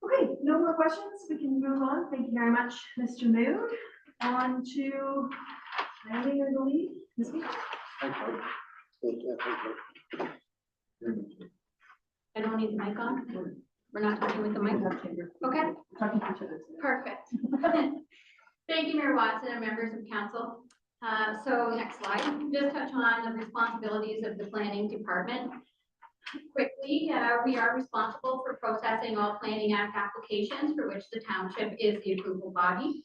Okay, no more questions. We can move on. Thank you very much, Mr. Moon. On to planning, I believe. Ms. Meeks? I don't need the mic on? We're not talking with the mic? Okay, Talking to each other. perfect. Thank you, Mayor Watson and members of council. So next slide, just touch on the responsibilities of the planning department. Quickly, we are responsible for processing all Planning Act applications for which the township is the approval body.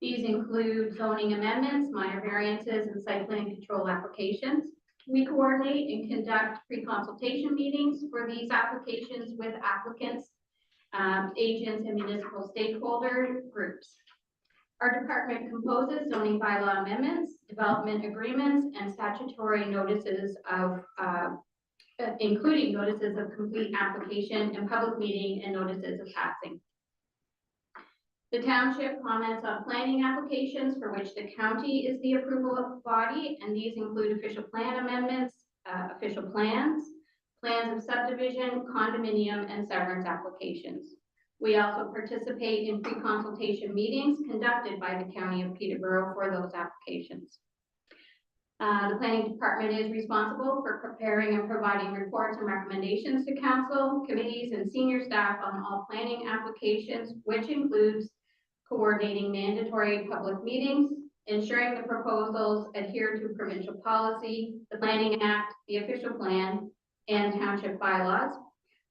These include zoning amendments, minor variances, and site plan control applications. We coordinate and conduct pre-consultation meetings for these applications with applicants, agents, and municipal stakeholder groups. Our department composes zoning bylaw amendments, development agreements, and statutory notices of, including notices of complete application and public meeting and notices of passing. The township comments on planning applications for which the county is the approval body, and these include official plan amendments, official plans, plans of subdivision, condominium, and severance applications. We also participate in pre-consultation meetings conducted by the County of Peterborough for those applications. The planning department is responsible for preparing and providing reports and recommendations to council, committees, and senior staff on all planning applications, which includes coordinating mandatory public meetings, ensuring the proposals adhere to provincial policy, the Planning Act, the official plan, and township bylaws,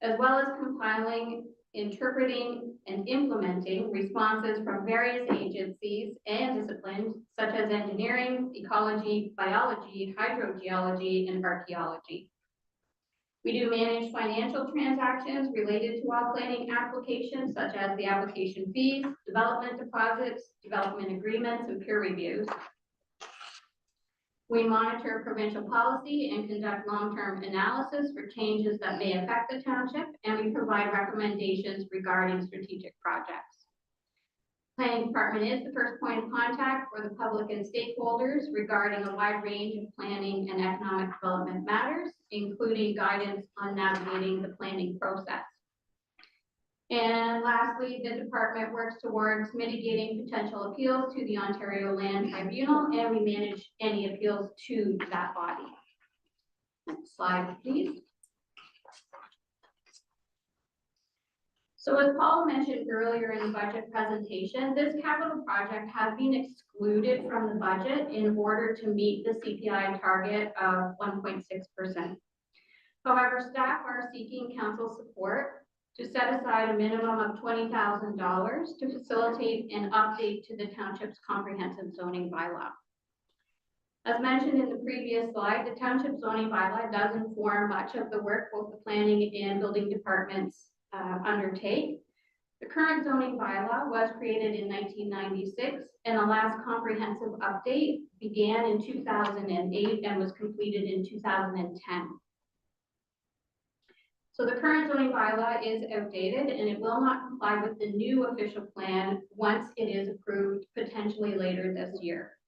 as well as compiling, interpreting, and implementing responses from various agencies and disciplines such as engineering, ecology, biology, hydrogeology, and archaeology. We do manage financial transactions related to all planning applications, such as the application fees, development deposits, development agreements, and peer reviews. We monitor provincial policy and conduct long-term analysis for changes that may affect the township, and we provide recommendations regarding strategic projects. Planning department is the first point of contact for the public and stakeholders regarding a wide range of planning and economic development matters, including guidance on navigating the planning process. And lastly, the department works towards mitigating potential appeals to the Ontario Land Tribunal, and we manage any appeals to that body. Next slide, please. So as Paul mentioned earlier in the budget presentation, this capital project has been excluded from the budget in order to meet the CPI target of 1.6%. However, staff are seeking council support to set aside a minimum of $20,000 to facilitate an update to the township's comprehensive zoning bylaw. As mentioned in the previous slide, the township zoning bylaw does inform much of the work both the planning and building departments undertake. The current zoning bylaw was created in 1996, and the last comprehensive update began in 2008 and was completed in 2010. So the current zoning bylaw is outdated and it will not comply with the new official plan once it is approved potentially later this year.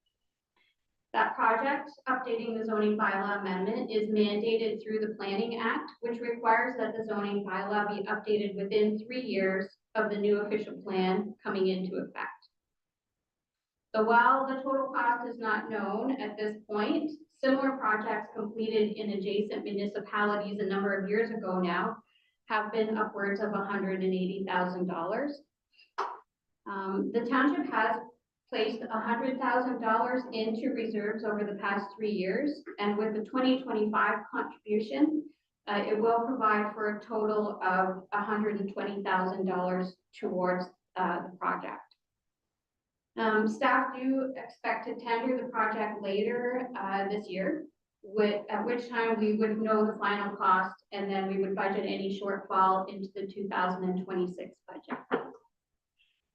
That project, updating the zoning bylaw amendment, is mandated through the Planning Act, which requires that the zoning bylaw be updated within 3 years of the new official plan coming into effect. So while the total cost is not known at this point, similar projects completed in adjacent municipalities a number of years ago now have been upwards of $180,000. The township has placed $100,000 into reserves over the past 3 years, and with the 2025 contribution, it will provide for a total of $120,000 towards the project. Staff do expect to tender the project later this year, at which time we would know the final cost, and then we would budget any shortfall into the 2026 budget.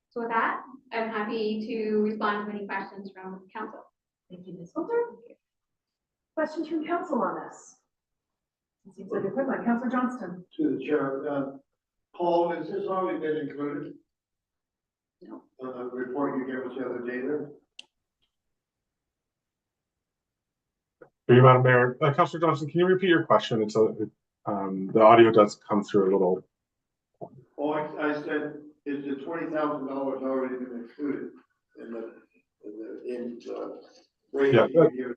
So with that, I'm happy to respond to any questions from council. Thank you, Ms. Coulter. Questions from council on this? It seems like a quick one. Councillor Johnston. To the chair, Paul, has this already been included? No. The report you gave us the other day there? Through you, Madam Mayor. Councillor Johnson, can you repeat your question? It's the audio does come through a little. Oh, I said, is the $20,000 already been included in the rate Yeah. you gave?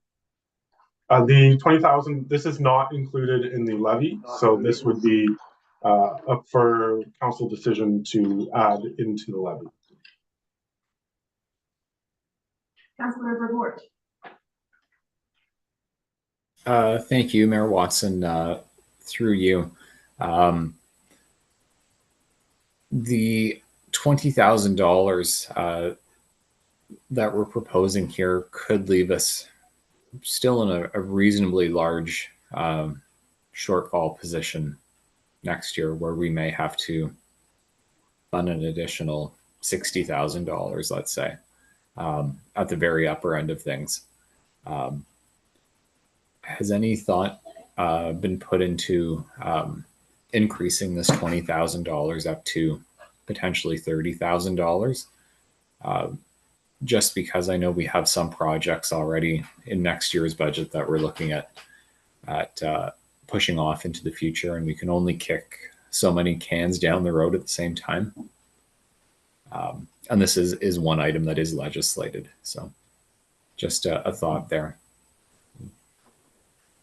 The 20,000, this is not included in the levy, so this would be up for council decision to add into the levy. Councillor Verboort. Thank you, Mayor Watson. Through you, the $20,000 that we're proposing here could leave us still in a reasonably large shortfall position next year, where we may have to fund an additional $60,000, let's say, at the very upper end of things. Has any thought been put into increasing this $20,000 up to potentially $30,000? Just because I know we have some projects already in next year's budget that we're looking at pushing off into the future, and we can only kick so many cans down the road at the same time. And this is one item that is legislated. So just a thought there.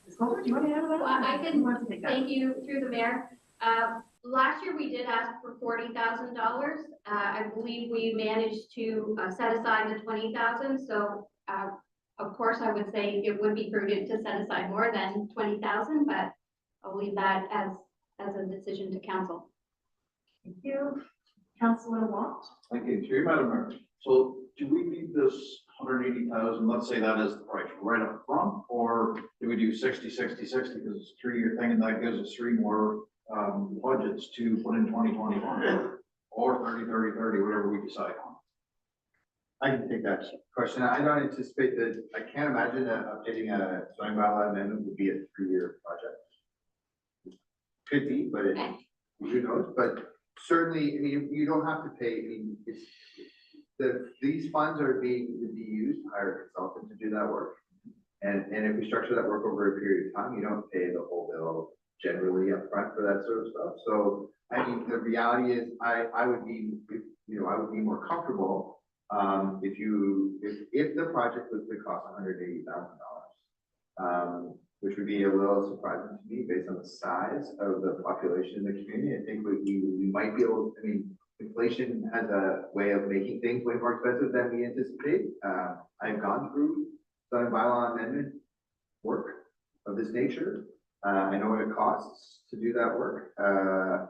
Ms. Coulter, do you want to add that? Well, I can- Who wants to take that? Thank you, through the mayor. Last year, we did ask for $40,000. I believe we managed to set aside the $20,000. So, of course, I would say it would be prudent to set aside more than $20,000, but I'll leave that as a decision to council. Thank you. Councillor Watt. Thank you, through you, Madam Mayor. So do we need this 180,000, let's say that is the price right up front, or do we do 60, 60, 60 because it's a 3-year thing and that gives us 3 more budgets to put in 2021, or 30, 30, 30, whatever we decide on? I can take that question. I don't anticipate that, I can't imagine that updating a zoning bylaw amendment would be a 3-year project. Could be, but who knows? But certainly, I mean, you don't have to pay, I mean, these funds are being to be used to hire a consultant to do that work. And if we structure that work over a period of time, you don't pay the whole bill generally upfront for that sort of stuff. So, I mean, the reality is I would be, I would be more comfortable if the project was to cost $180,000, which would be a little surprising to me based on the size of the population in the community. I think we might be able, I mean, inflation has a way of making things way more expensive than we anticipate. I've gone through zoning bylaw amendment work of this nature. I know what it costs to do that work.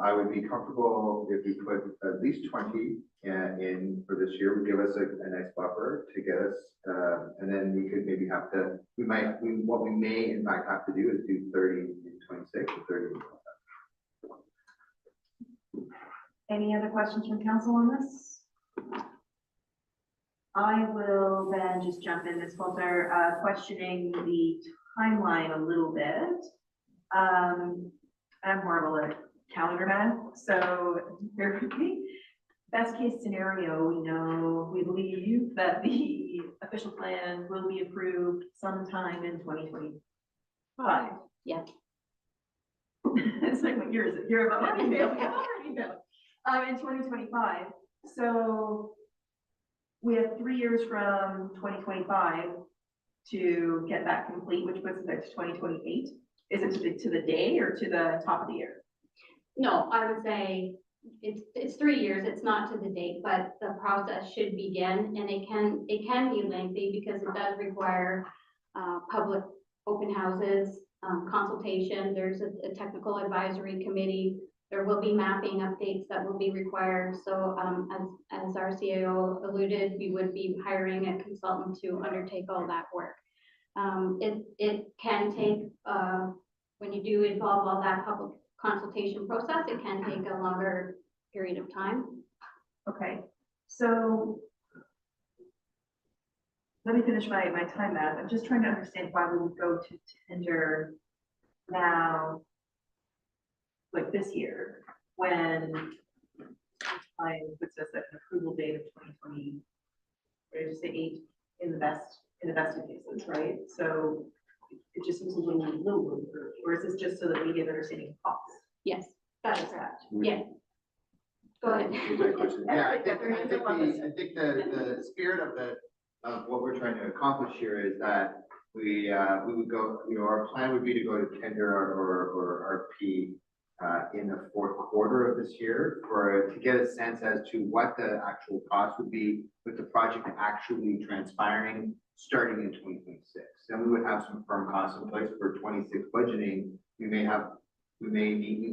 I would be comfortable if we put at least 20 in for this year, would give us a nice buffer to get us, and then we could maybe have to, what we may in fact have to do is do 30 in 26 or 30 in 27. Any other questions from council on this? I will then just jump in, Ms. Coulter, questioning the timeline a little bit. I'm horrible at calendar math, so bear with me. Best case scenario, we believe that the official plan will be approved sometime in 2025. Yeah. It's like, what year is it? You're already failing. In 2025. So we have 3 years from 2025 to get that complete, which puts it to 2028. Is it to the day or to the top of the year? No, I would say it's 3 years. It's not to the date, but the process should begin, and it can be lengthy because it does require public open houses, consultation. There's a technical advisory committee. There will be mapping updates that will be required. So as our CAO alluded, we would be hiring a consultant to undertake all that work. It can take, when you do involve all that public consultation process, it can take a longer period of time. Okay, so let me finish my time math. I'm just trying to understand why we would go to tender now, like this year, when time puts us at an approval date of 2020, what did you say, 8 in the best of cases, right? So it just seems a little early, or is this just so that we get understanding of costs? Yes, that is correct. Yeah. Go ahead. Yeah, I think the spirit of what we're trying to accomplish here is that we would go, our plan would be to go to tender or RFP in the fourth quarter of this year to get a sense as to what the actual cost would be with the project actually transpiring starting in 2026. Then we would have some firm costs in place for 26 budgeting. We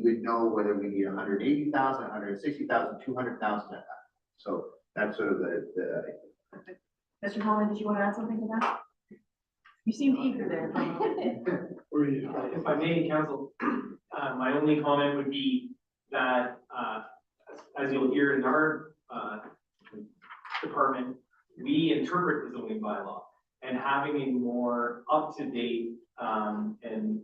would know whether we need 180,000, 160,000, 200,000. So that's sort of the. Mr. Holland, did you want to add something to that? You seemed eager there. If I may, council, my only comment would be that, as you'll hear in our department, we interpret the zoning bylaw, and having a more up-to-date and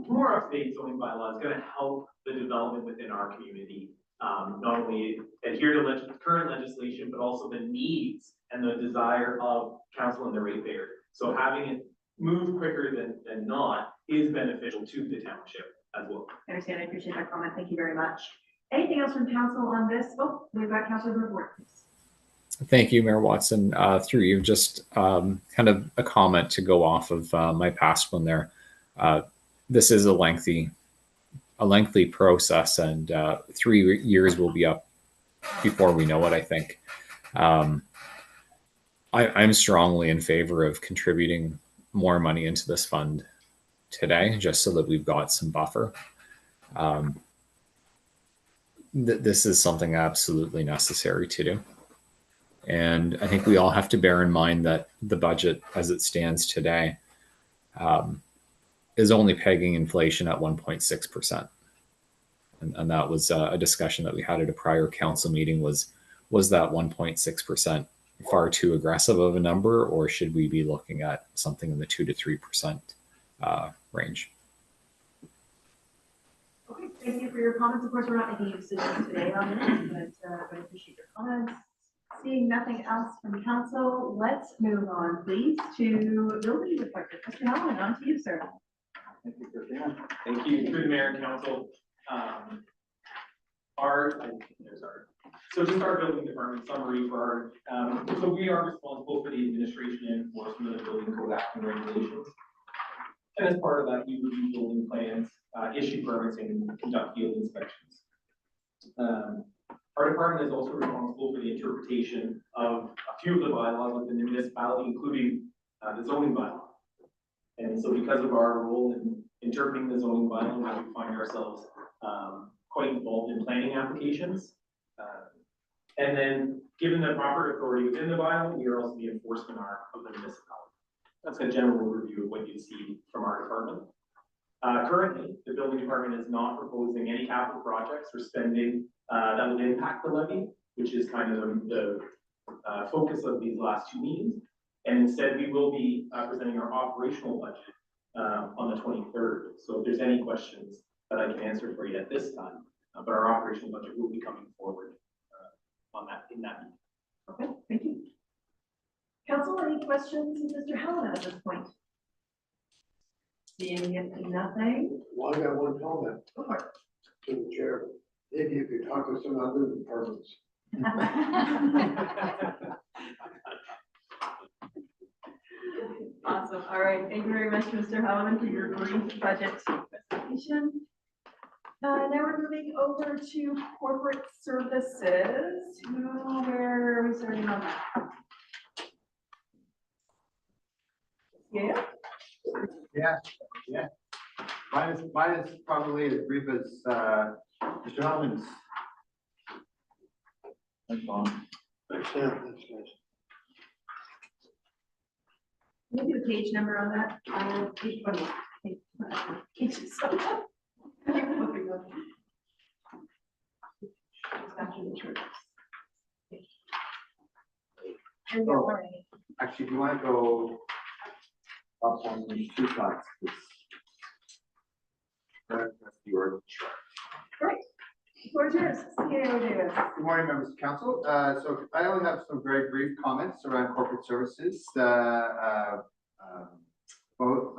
more up-to-date zoning bylaw is going to help the development within our community. Not only adhere to current legislation, but also the needs and the desire of council and the ratepayer. So having it move quicker than not is beneficial to the township as well. I understand. I appreciate that comment. Thank you very much. Anything else from council on this? Oh, we've got Councilor report. Thank you, Mayor Watson. Through you, just kind of a comment to go off of my past one there. This is a lengthy process, and 3 years will be up before we know it, I think. I'm strongly in favor of contributing more money into this fund today, just so that we've got some buffer. This is something absolutely necessary to do. And I think we all have to bear in mind that the budget as it stands today is only pegging inflation at 1.6%. And that was a discussion that we had at a prior council meeting was that 1.6% far too aggressive of a number, or should we be looking at something in the 2 to 3% range? Okay, thank you for your comments. Of course, we're not making a decision today on this, but I appreciate your comments. Seeing nothing else from council, let's move on, please, to building department. Mr. Howland, on to you, sir. Thank you, Christina. Thank you, through the mayor and council. So just our building department summary for our, so we are responsible for the administration and enforcement of the building code act and regulations. And as part of that, we review building plans, issue permits, and conduct field inspections. Our department is also responsible for the interpretation of a few of the bylaws within the municipality, including the zoning bylaw. And so because of our role in interpreting the zoning bylaw, we find ourselves quite involved in planning applications. And then given the proper authority within the bylaw, we are also the enforcement arm of the municipality. That's a general review of what you see from our department. Currently, the building department is not proposing any capital projects or spending that would impact the levy, which is kind of the focus of these last 2 meetings. And instead, we will be presenting our operational budget on the 23rd. So if there's any questions that I can answer for you at this time, but our operational budget will be coming forward in that meeting. Okay, thank you. Council, any questions of Mr. Howland at this point? Seeing nothing. Well, I got one comment Go for it. to the chair. Maybe if you talk to some other departments. Awesome. All right. Thank you very much, Mr. Howland, for your brief budget presentation. Now we're moving over to corporate services. Where are we starting on that? Yeah. Yeah. Mine is probably as brief as, Mr. Hellman's. Thanks, Tom. Thanks, Sam. Thanks, guys. Can you do a page number on that? Page 20. Pages. After the church. And Oh. we're already- Actually, if you want to go up on the 2 slides, please. That's the org chart. Great. Floor's yours. CAO Davis. Good morning, members of council. So I only have some very brief comments around corporate services. Both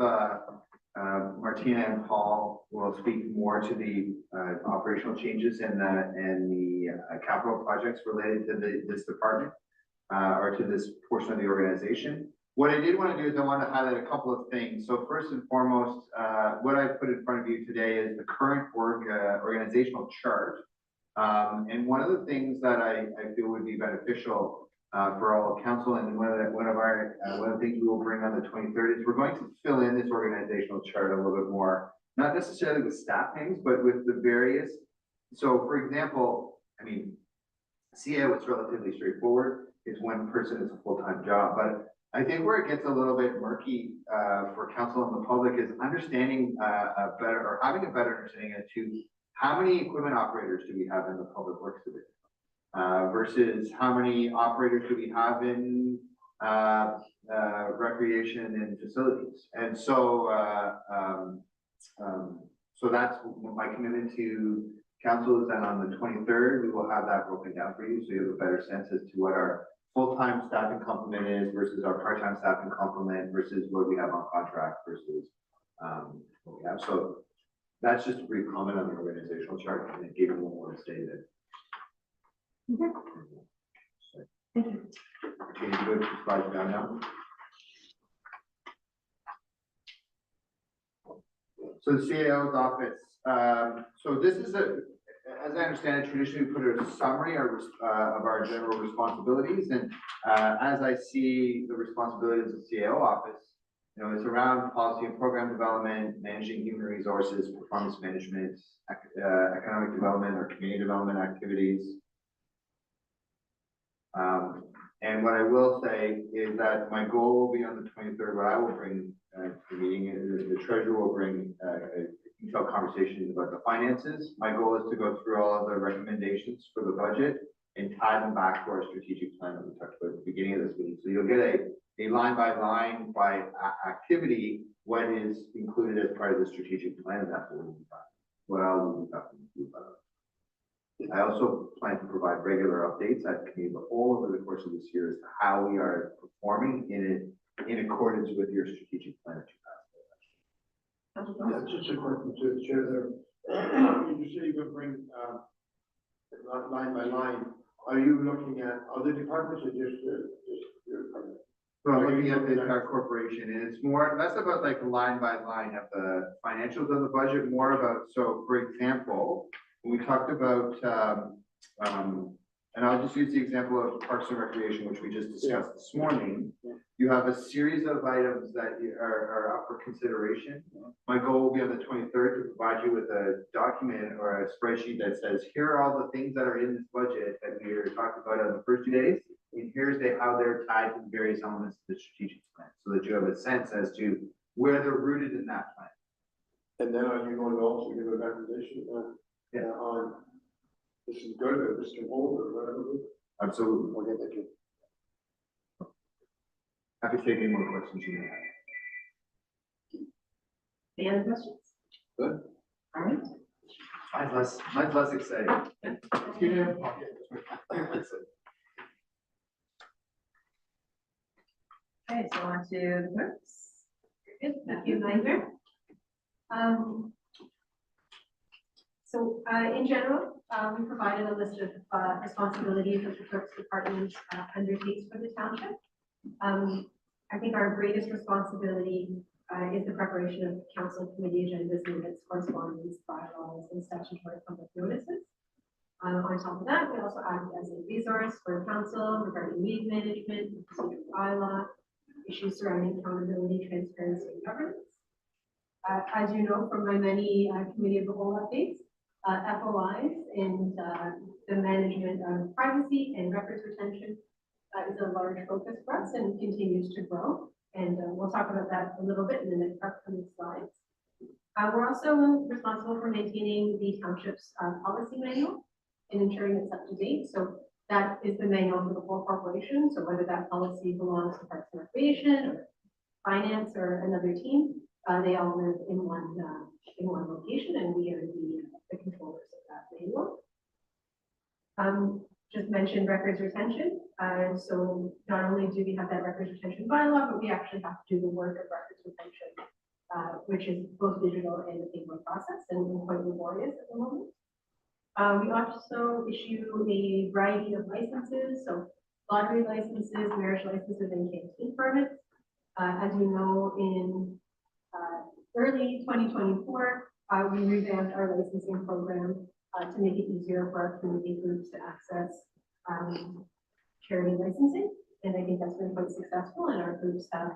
Martina and Paul will speak more to the operational changes and the capital projects related to this department or to this portion of the organization. What I did want to do is I want to highlight a couple of things. So first and foremost, what I put in front of you today is the current organizational chart. And one of the things that I feel would be beneficial for all of council, and one of the things we will bring on the 23rd is we're going to fill in this organizational chart a little bit more, not necessarily with staff names, but with the various. So for example, I mean, CAO is relatively straightforward. It's one person, it's a full-time job, but I think where it gets a little bit murky for council and the public is understanding better, or having a better understanding as to how many equipment operators do we have in the public works division versus how many operators do we have in recreation and facilities. And so, so that's my commitment to council is that on the 23rd, we will have that broken down for you. So you have a better sense as to what our full-time staffing complement is versus our part-time staffing complement versus what we have on contract versus what we have. So that's just a brief comment on the organizational chart, and it gave you one more to say that. Thank you. Can you go to slide down now? So the CAO's office. So this is as I understand it, traditionally we put a summary of our general responsibilities, and as I see the responsibilities of the CAO office, you know, it's around policy and program development, managing human resources, performance management, economic development or community development activities. And what I will say is that my goal will be on the 23rd, what I will bring to the meeting is the treasurer will bring detailed conversations about the finances. My goal is to go through all of the recommendations for the budget and tie them back to our strategic plan that we talked about at the beginning of this meeting. So you'll get a line by line by activity, what is included as part of the strategic plan, and that's what we'll be talking. What I will be talking about. I also plan to provide regular updates at committee of the whole over the course of this year as to how we are performing in accordance with your strategic plan that you passed. Yeah, just a question to the chair there. You say you're gonna bring, line by line, are you looking at other departments or just your department? Well, looking at the entire corporation, and it's more, less about like line by line of the financials of the budget, more about, so for example, when we talked about, and I'll just use the example of Parks and Recreation, which we just discussed this morning. You have a series of items that are up for consideration. My goal will be on the 23rd to provide you with a document or a spreadsheet that says, here are all the things that are in this budget that we are talking about on the first 2 days. And here's how they're tied to the various elements of the strategic plan, so that you have a sense as to where they're rooted in that plan. And then are you going to also give a recommendation on this is good or this can hold or whatever? Absolutely. Okay, thank you. Happy to take any more questions you may have. Any other questions? Good. All right. Mine's less exciting. Okay, so on to the clerks. Good, thank you, Nightmare. So in general, we provided a list of responsibilities that the clerk's department undertakes for the township. I think our greatest responsibility is the preparation of council committee agendas, minutes, correspondence, bylaws, and statutory public notices. On top of that, we also act as a resource for council regarding meeting management, procedural bylaw, issues surrounding accountability, transparency, and governance. As you know from my many committee of the whole updates, FOIs and the management of privacy and records retention is a large focus for us and continues to grow. And we'll talk about that a little bit in the next upcoming slides. We're also responsible for maintaining the township's policy manual and ensuring it's up to date. So that is the manual for the whole corporation. So whether that policy belongs to Parks and Recreation or Finance or another team, they all live in one location, and we are the controllers of that manual. Just mentioned records retention. So not only do we have that records retention bylaw, but we actually have to do the work of records retention, which is both digital and a paper process, and quite laborious at the moment. We also issue a variety of licenses, so lottery licenses, marriage licenses, and canteen permits. As you know, in early 2024, we revamped our licensing program to make it easier for our community groups to access charity licensing, and I think that's been quite successful, and our groups have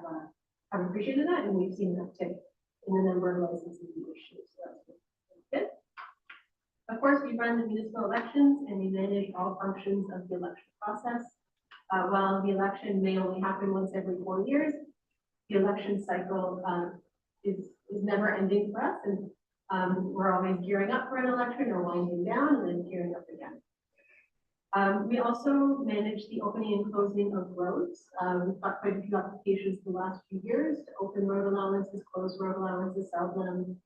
appreciated that, and we've seen an uptick in the number of licenses we issue. So that's good. Of course, we run the municipal elections, and we manage all functions of the election process. While the election may only happen once every 4 years, the election cycle is never ending for us, and we're always gearing up for an election or winding down and then gearing up again. We also manage the opening and closing of roads. We've got quite a few applications the last few years to open road allowances, close road allowances, sell them,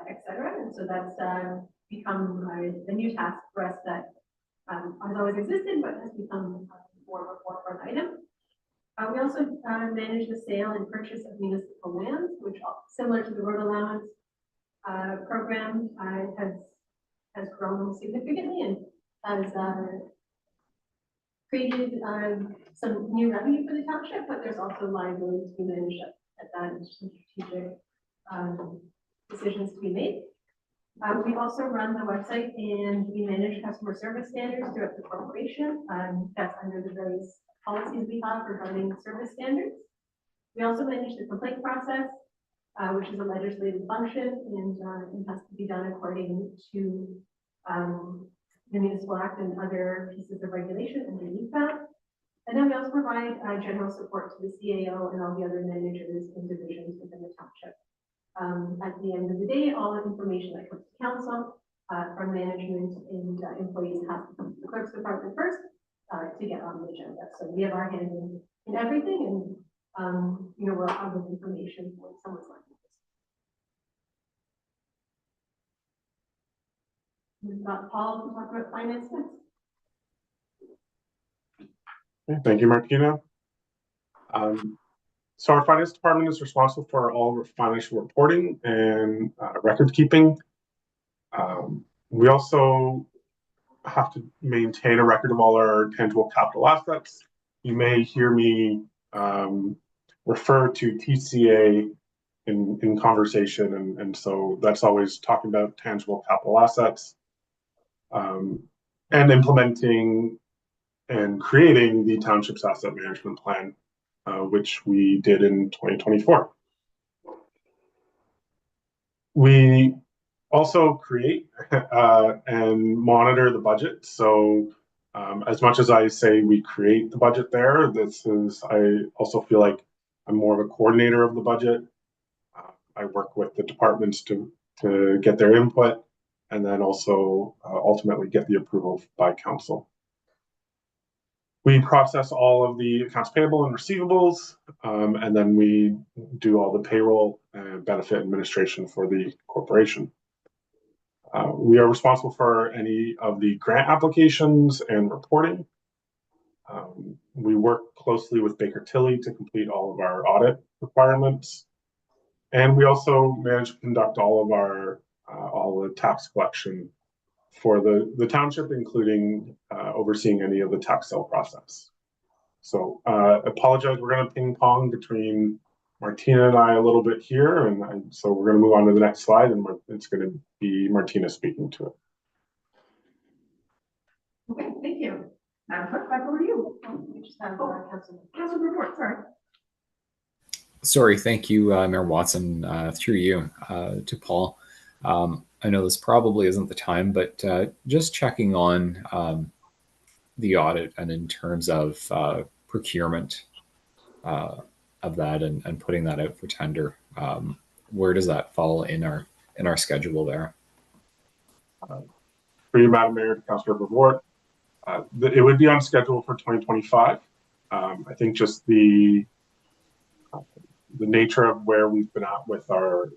etc. And so that's become a new task for us that has always existed, but has become more of a forefront item. We also manage the sale and purchase of municipal lands, which, similar to the road allowance program, has grown significantly and has created some new revenue for the township, but there's also liability to be managed at that, and some strategic decisions to be made. We also run the website, and we manage customer service standards throughout the corporation. That's under the various policies we have regarding service standards. We also manage the complaint process, which is a legislative function, and has to be done according to the Municipal Act and other pieces of regulation underneath that. And then we also provide general support to the CAO and all the other managers and divisions within the township. At the end of the day, all the information that comes to council from management and employees has to come to the clerk's department first to get on the agenda. So we have our hand in everything, and we're out of information when someone's like this. We've got Paul to talk about finance next. Okay, thank you, Martina. So our finance department is responsible for all financial reporting and record keeping. We also have to maintain a record of all our tangible capital assets. You may hear me refer to TCA in conversation, and so that's always talking about tangible capital assets, and implementing and creating the township's asset management plan, which we did in 2024. We also create and monitor the budget. So as much as I say we create the budget there, I also feel like I'm more of a coordinator of the budget. I work with the departments to get their input, and then also ultimately get the approval by council. We process all of the accounts payable and receivables, and then we do all the payroll and benefit administration for the corporation. We are responsible for any of the grant applications and reporting. We work closely with Baker Tilly to complete all of our audit requirements. And we also manage to conduct all the tax collection for the township, including overseeing any of the tax sale process. So apologize, we're going to ping pong between Martina and I a little bit here, and so we're going to move on to the next slide, and it's going to be Martina speaking to it. Okay, thank you. Madam Clerk, back over to you. We just have council report, sorry. Sorry, thank you, Mayor Watson, through you to Paul. I know this probably isn't the time, but just checking on the audit and in terms of procurement of that and putting that out for tender. Where does that fall in our schedule there? For you, Madam Mayor, to Councilor Reward, it would be on schedule for 2025. I think just the nature of where we've been at with the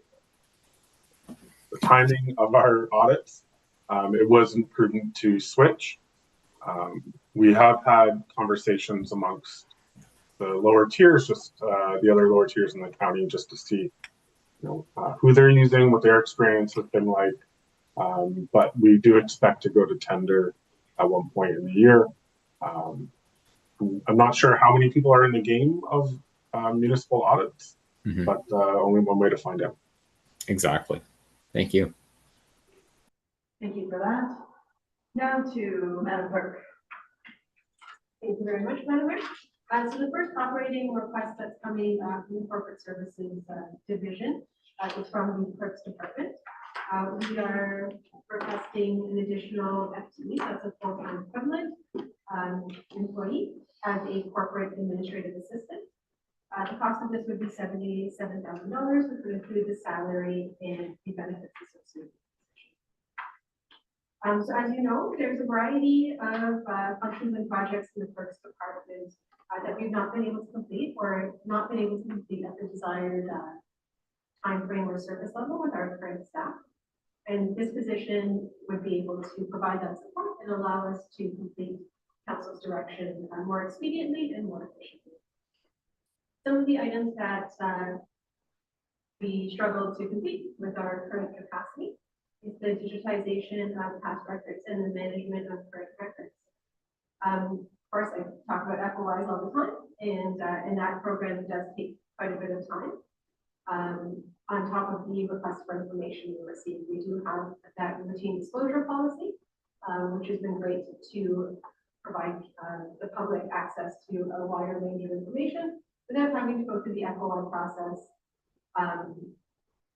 timing of our audits, it wasn't prudent to switch. We have had conversations amongst the lower tiers, just the other lower tiers in the county, just to see, who they're using, what their experience has been like. But we do expect to go to tender at one point in the year. I'm not sure how many people are in the game of municipal audits, but only one way to find out. Exactly. Thank you. Thank you for that. Now to Madam Clerk. Thank you very much, Madam Mayor. So the first operating request that's coming from the Corporate Services Division is from the Clerk's Department. We are requesting an additional FTE, that's a full-time equivalent employee, as a corporate administrative assistant. The cost of this would be $77,000, which would include the salary and the benefits associated. So as you know, there's a variety of functions and projects in the Clerk's Department that we've not been able to complete or not been able to complete at the desired time frame or service level with our current staff. And this position would be able to provide that support and allow us to complete council's direction more expediently and more efficiently. Some of the items that we struggle to complete with our current capacity is the digitization of past records and the management of current records. Of course, I talk about FOIs all the time, and that program does take quite a bit of time. On top of the request for information we receive, we do have that routine disclosure policy, which has been great to provide the public access to a wider range of information without having to go through the FOI process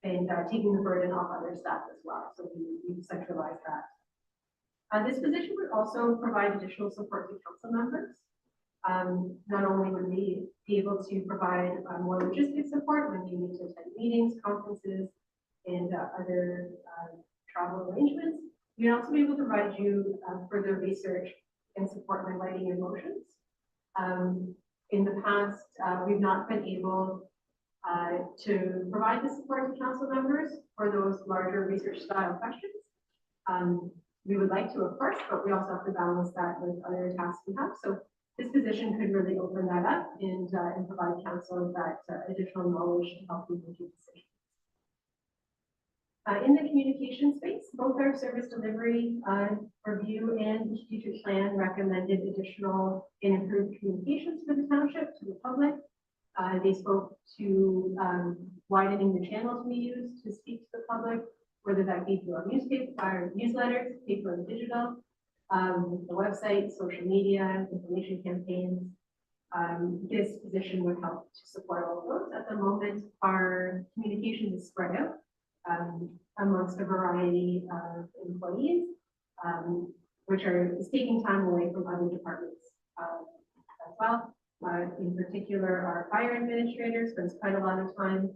and taking the burden off other staff as well. So we've centralized that. This position would also provide additional support to council members. Not only would we be able to provide more logistics support when you need to attend meetings, conferences, and other travel arrangements, we'd also be able to provide you further research and support when writing your motions. In the past, we've not been able to provide the support to council members for those larger research style questions. We would like to, of course, but we also have to balance that with other tasks we have. So this position could really open that up and provide council that additional knowledge to help you make your decisions. In the communication space, both our service delivery review and the strategic plan recommended additional and improved communications for the township to the public. They spoke to widening the channels we use to speak to the public, whether that be through our newspaper, our newsletters, paper and digital, the website, social media, information campaigns. This position would help to support all of those. At the moment, our communication is spread out amongst a variety of employees, which is taking time away from other departments as well. In particular, our fire administrator spends quite a lot of time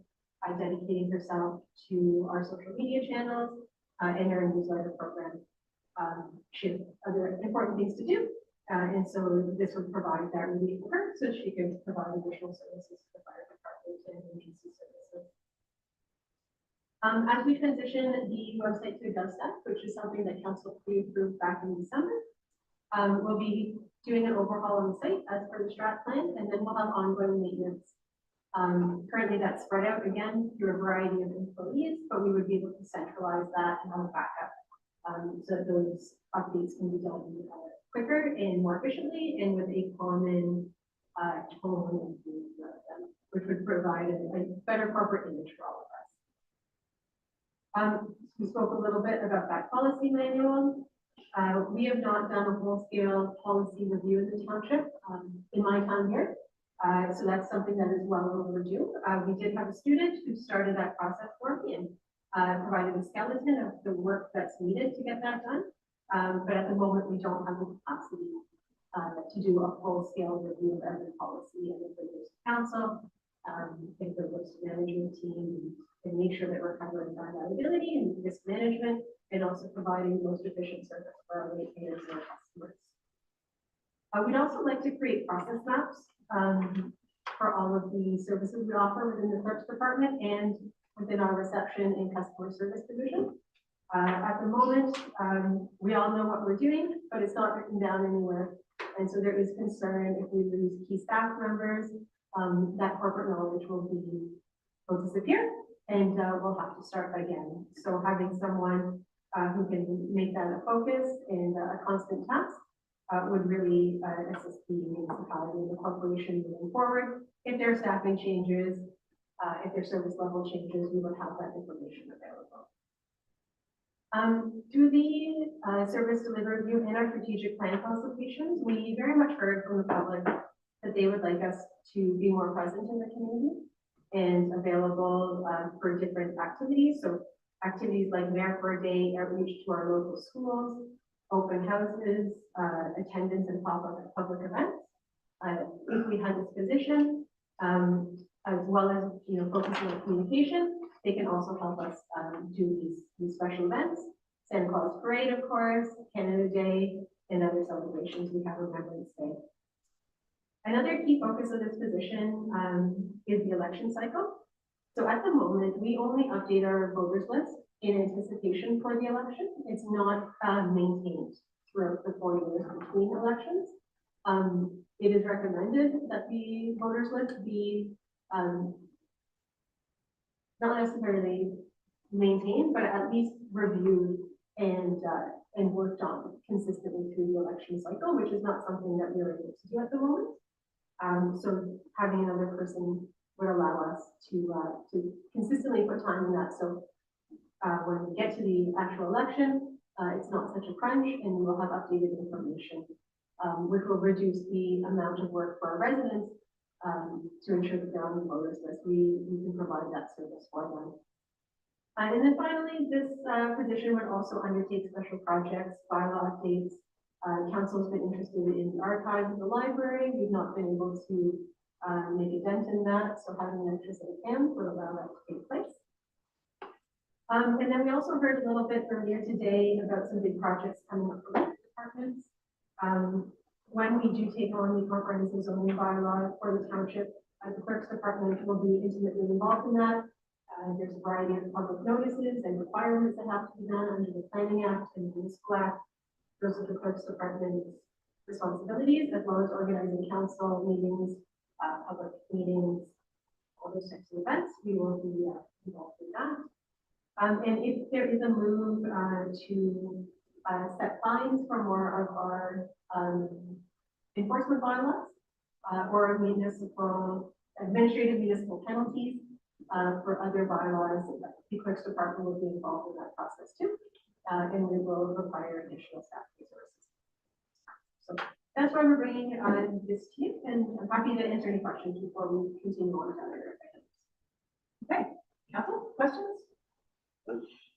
dedicating herself to our social media channels and our newsletter program. She has other important things to do, and so this would provide that relief for her so she can provide additional services to the fire department and emergency services. As we transition the website to GovStack, which is something that council pre-approved back in December, we'll be doing an overhaul on the site as per the strat plan, and then we'll have ongoing maintenance. Currently that's spread out again through a variety of employees, but we would be able to centralize that and have a backup so that those updates can be done quicker and more efficiently and with a common tone, which would provide a better corporate image for all of us. We spoke a little bit about that policy manual. We have not done a full-scale policy review in the township in my time here. So that's something that is well overdue. We did have a student who started that process for me and provided a skeleton of the work that's needed to get that done. But at the moment, we don't have the capacity to do a full-scale review of every policy, and if it goes to council, if it goes to management team, and make sure that we're covering our liability and risk management, and also providing the most efficient service for our ratepayers and our customers. We'd also like to create process maps for all of the services we offer within the clerk's department and within our reception and customer service division. At the moment, we all know what we're doing, but it's not written down anywhere. And so there is concern if we lose key staff members, that corporate knowledge will disappear and we'll have to start again. So having someone who can make that a focus and a constant task would really assist the municipality and the corporation moving forward. If their staffing changes, if their service level changes, we would have that information available. Through the service delivery review and our strategic plan consultations, we very much heard from the public that they would like us to be more present in the community and available for different activities. So activities like Mayor for a Day, outreach to our local schools, open houses, attendance and public events. If we had this position, as well as focusing on communication, they can also help us do these special events. Santa Claus Parade, of course, Canada Day, and other celebrations. We have Remembrance Day. Another key focus of this position is the election cycle. So at the moment, we only update our voters list in anticipation for the election. It's not maintained throughout the 4 years between elections. It is recommended that the voters list be not necessarily maintained, but at least reviewed and worked on consistently through the election cycle, which is not something that we're able to do at the moment. So having another person would allow us to consistently put time in that. So when we get to the actual election, it's not such a crunch, and we will have updated information, which will reduce the amount of work for our residents to ensure that they're on the voters list. We can provide that service for them. And then finally, this position would also undertake special projects, bylaw updates. Council's been interested in the archives of the library. We've not been able to make a dent in that, so having an extra set of hands would allow that to take place. And then we also heard a little bit earlier today about some big projects coming up for the departments. When we do take on the comprehensive zoning bylaw for the township, the clerk's department will be intimately involved in that. There's a variety of public notices and requirements that have to be done under the Planning Act and the Municipal Act. Those are the clerk's department's responsibilities, as well as organizing council meetings, public meetings, all those types of events. We will be involved in that. And if there is a move to set fines for more of our enforcement bylaws or administrative municipal penalties for other bylaws, the clerk's department will be involved in that process too. And we will require additional staff resources. So that's why we're bringing this to you, and I'm happy to answer any questions before we continue on to other items. Okay, council, questions?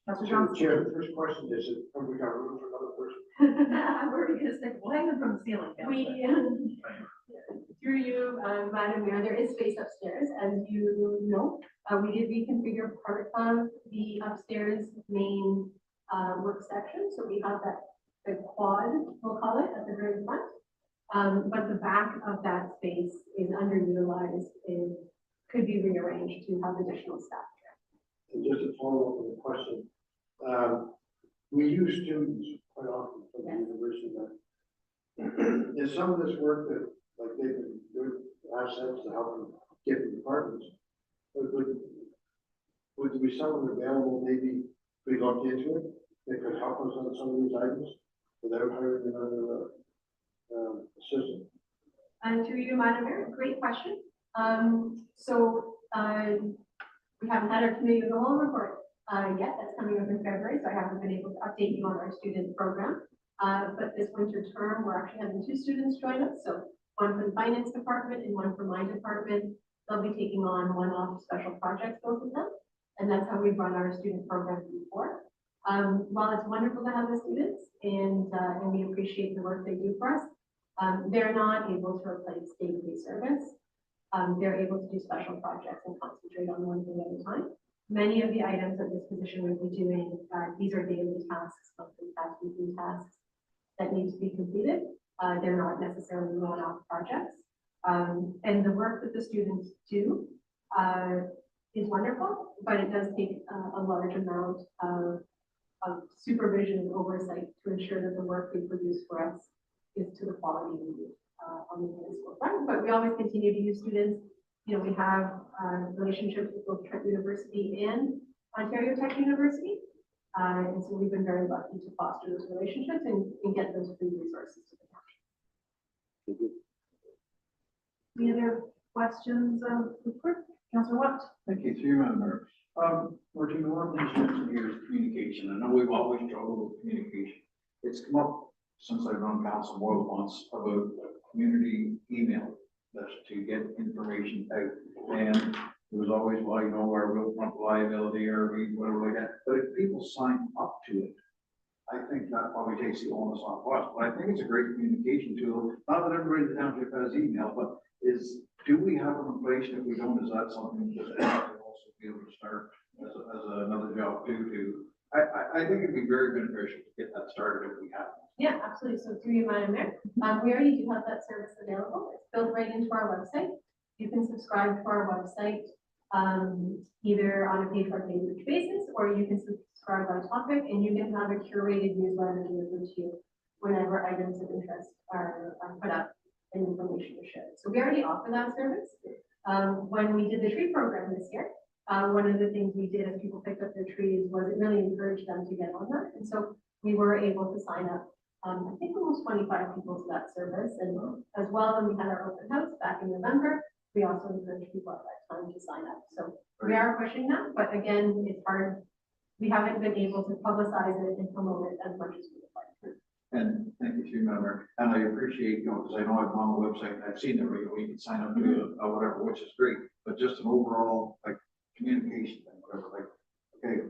Councilor Johnson. Chair, the first question is, have we got room for another person? Where are we going to stick? We'll hang them from the ceiling. Through you, Madam Mayor, there is space upstairs, as you know. We did reconfigure part of the upstairs main work section, so we have the quad, we'll call it, at the very front. But the back of that space is underutilized and could be rearranged to have additional staff there. And just to follow up on the question, we use students quite often from the university. Is some of this work that, like, they've been doing assets to help them get the departments, would there be someone available, maybe we looked into it, that could help us on some of these items without hiring another assistant? And through you, Madam Mayor, great question. We haven't had our committee of the whole report yet. That's coming up in February, so I haven't been able to update you on our student program. But this winter term, we're actually having 2 students join us. So one for the finance department and one for my department. They'll be taking on one-off special projects, both of them. And that's how we've run our student program before. While it's wonderful to have the students and we appreciate the work they do for us, they're not able to replace day-to-day service. They're able to do special projects and concentrate on one thing at a time. Many of the items that this position will be doing, these are daily tasks, monthly tasks, weekly tasks that need to be completed. They're not necessarily one-off projects. And the work that the students do is wonderful, but it does take a large amount of supervision and oversight to ensure that the work they produce for us is to the quality we need on the municipal front. But we always continue to use students. You know, we have relationships with both Trent University and Ontario Tech University. And so we've been very lucky to foster those relationships and get those free resources to the township. Any other questions, Councillor Watt? Thank you, through you, Madam Mayor. Martina, one of the things you mentioned here is communication. I know we've always struggled with communication. It's come up since I've run council more than once about community email that's to get information out. And it was always, well, you know, our real front liability or whatever like that. But if people sign up to it, I think that probably takes the onus off us. But I think it's a great communication tool. Not that everybody in the township has email, but do we have an inflation? If we don't, is that something that we also be able to start as another job too? I think it'd be very beneficial to get that started if we have. Yeah, absolutely. So through you, Madam Mayor, we already do have that service available. It's built right into our website. You can subscribe to our website either on a page-by-page basis, or you can subscribe by topic, and you can have a curated newsletter delivered to you whenever items of interest are put up and information is shared. So we already offer that service. When we did the tree program this year, one of the things we did as people picked up their trees was it really encouraged them to get on that. And so we were able to sign up, I think almost 25 people to that service. And as well, when we had our open house back in November, we also encouraged people at that time to sign up. So we are pushing that, but again, it's hard. We haven't been able to publicize it and promote it as much as we would like to. And thank you, Chief Member. And I appreciate, you know, because I know I've on the website and I've seen it regularly, you can sign up to whatever, which is great. But just an overall, like, communication thing, whatever, like, okay,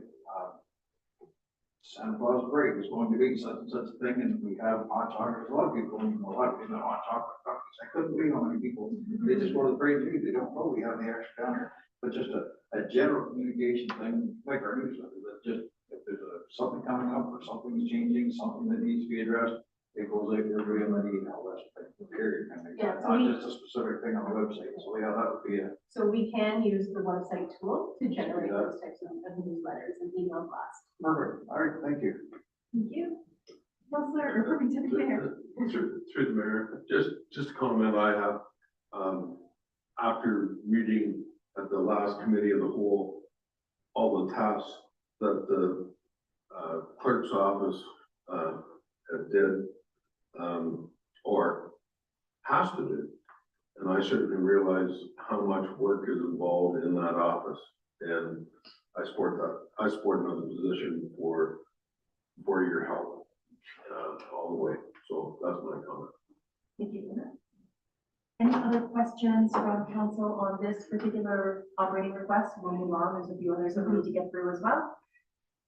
Santa Claus break is going to be such and such a thing, and we have hot chocolate. A lot of people don't even know a lot of people know hot chocolate cookies. I couldn't believe how many people, they just go to the parade too. They don't know we have the extra down here. But just a general communication thing, like our newsletter, that just, if there's something coming up or something's changing, something that needs to be addressed, it goes like every in the email list, period. Yeah, so not just a specific thing on the website. So yeah, that would be it. So we can use the website tool to generate those types of newsletters and email blasts. Perfect. All right, thank you. Thank you. Councillor, or Deputy Mayor. Through the mayor, just a comment I have, after reading at the last committee of the whole, all the tasks that the clerk's office did, or has to do. And I certainly realize how much work is involved in that office, and I support that. I support another position for your help all the way. So that's my comment. Thank you for that. Any other questions from council on this particular operating request? We'll move on. There's a few others that we need to get through as well.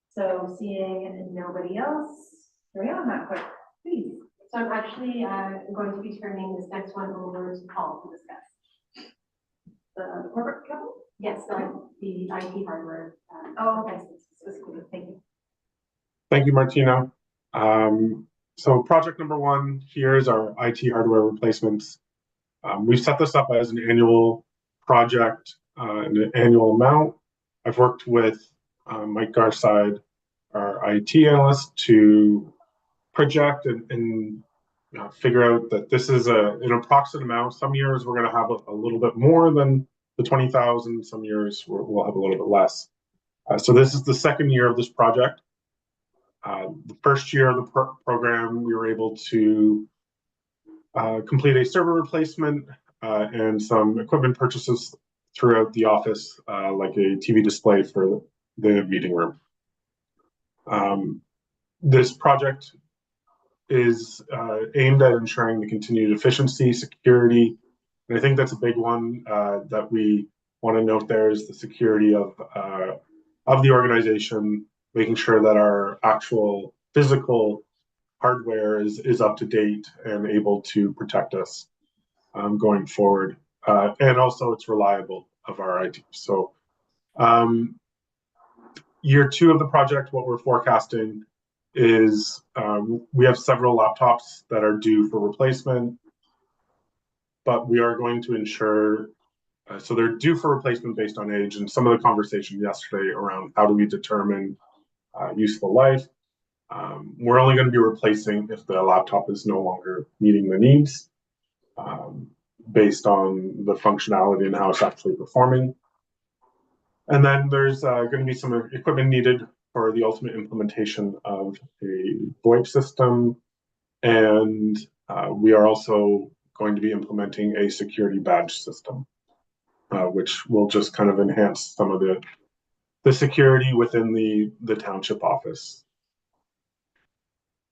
So seeing nobody else, carry on that quick, please. So I'm actually going to be turning this next one over to Paul to discuss. The corporate capital? Yes, the IT hardware. Okay. Specifically, thank you. Thank you, Martina. So project number one here is our IT hardware replacements. We've set this up as an annual project, an annual amount. I've worked with Mike Garside, our IT analyst, to project and figure out that this is an approximate amount. Some years we're going to have a little bit more than the 20,000. Some years we'll have a little bit less. So this is the second year of this project. The first year of the program, we were able to complete a server replacement and some equipment purchases throughout the office, like a TV display for the meeting room. This project is aimed at ensuring the continued efficiency, security, and I think that's a big one that we want to note there is the security of the organization, making sure that our actual physical hardware is up to date and able to protect us going forward. And also it's reliable of our IT. So year 2 of the project, what we're forecasting is we have several laptops that are due for replacement, but we are going to ensure, so they're due for replacement based on age, and some of the conversation yesterday around how do we determine useful life. We're only going to be replacing if the laptop is no longer meeting the needs based on the functionality and how it's actually performing. And then there's going to be some equipment needed for the ultimate implementation of a VoIP system. And we are also going to be implementing a security badge system, which will just kind of enhance some of the security within the township office.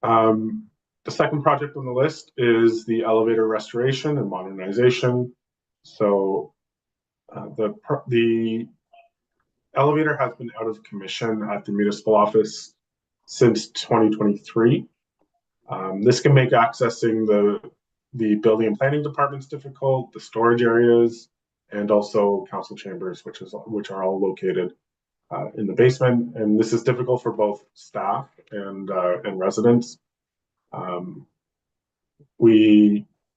The second project on the list is the elevator restoration and modernization. So the elevator has been out of commission at the municipal office since 2023. This can make accessing the building and planning departments difficult, the storage areas, and also council chambers, which are all located in the basement. And this is difficult for both staff and residents. I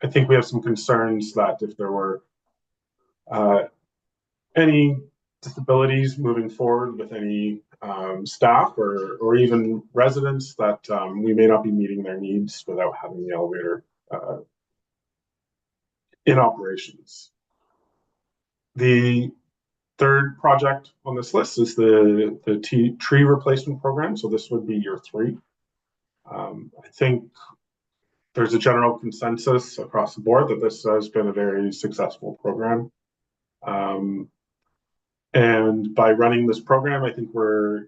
think we have some concerns that if there were any disabilities moving forward with any staff or even residents, that we may not be meeting their needs without having the elevator in operations. The third project on this list is the tree replacement program. So this would be year 3. I think there's a general consensus across the board that this has been a very successful program. And by running this program, I think we're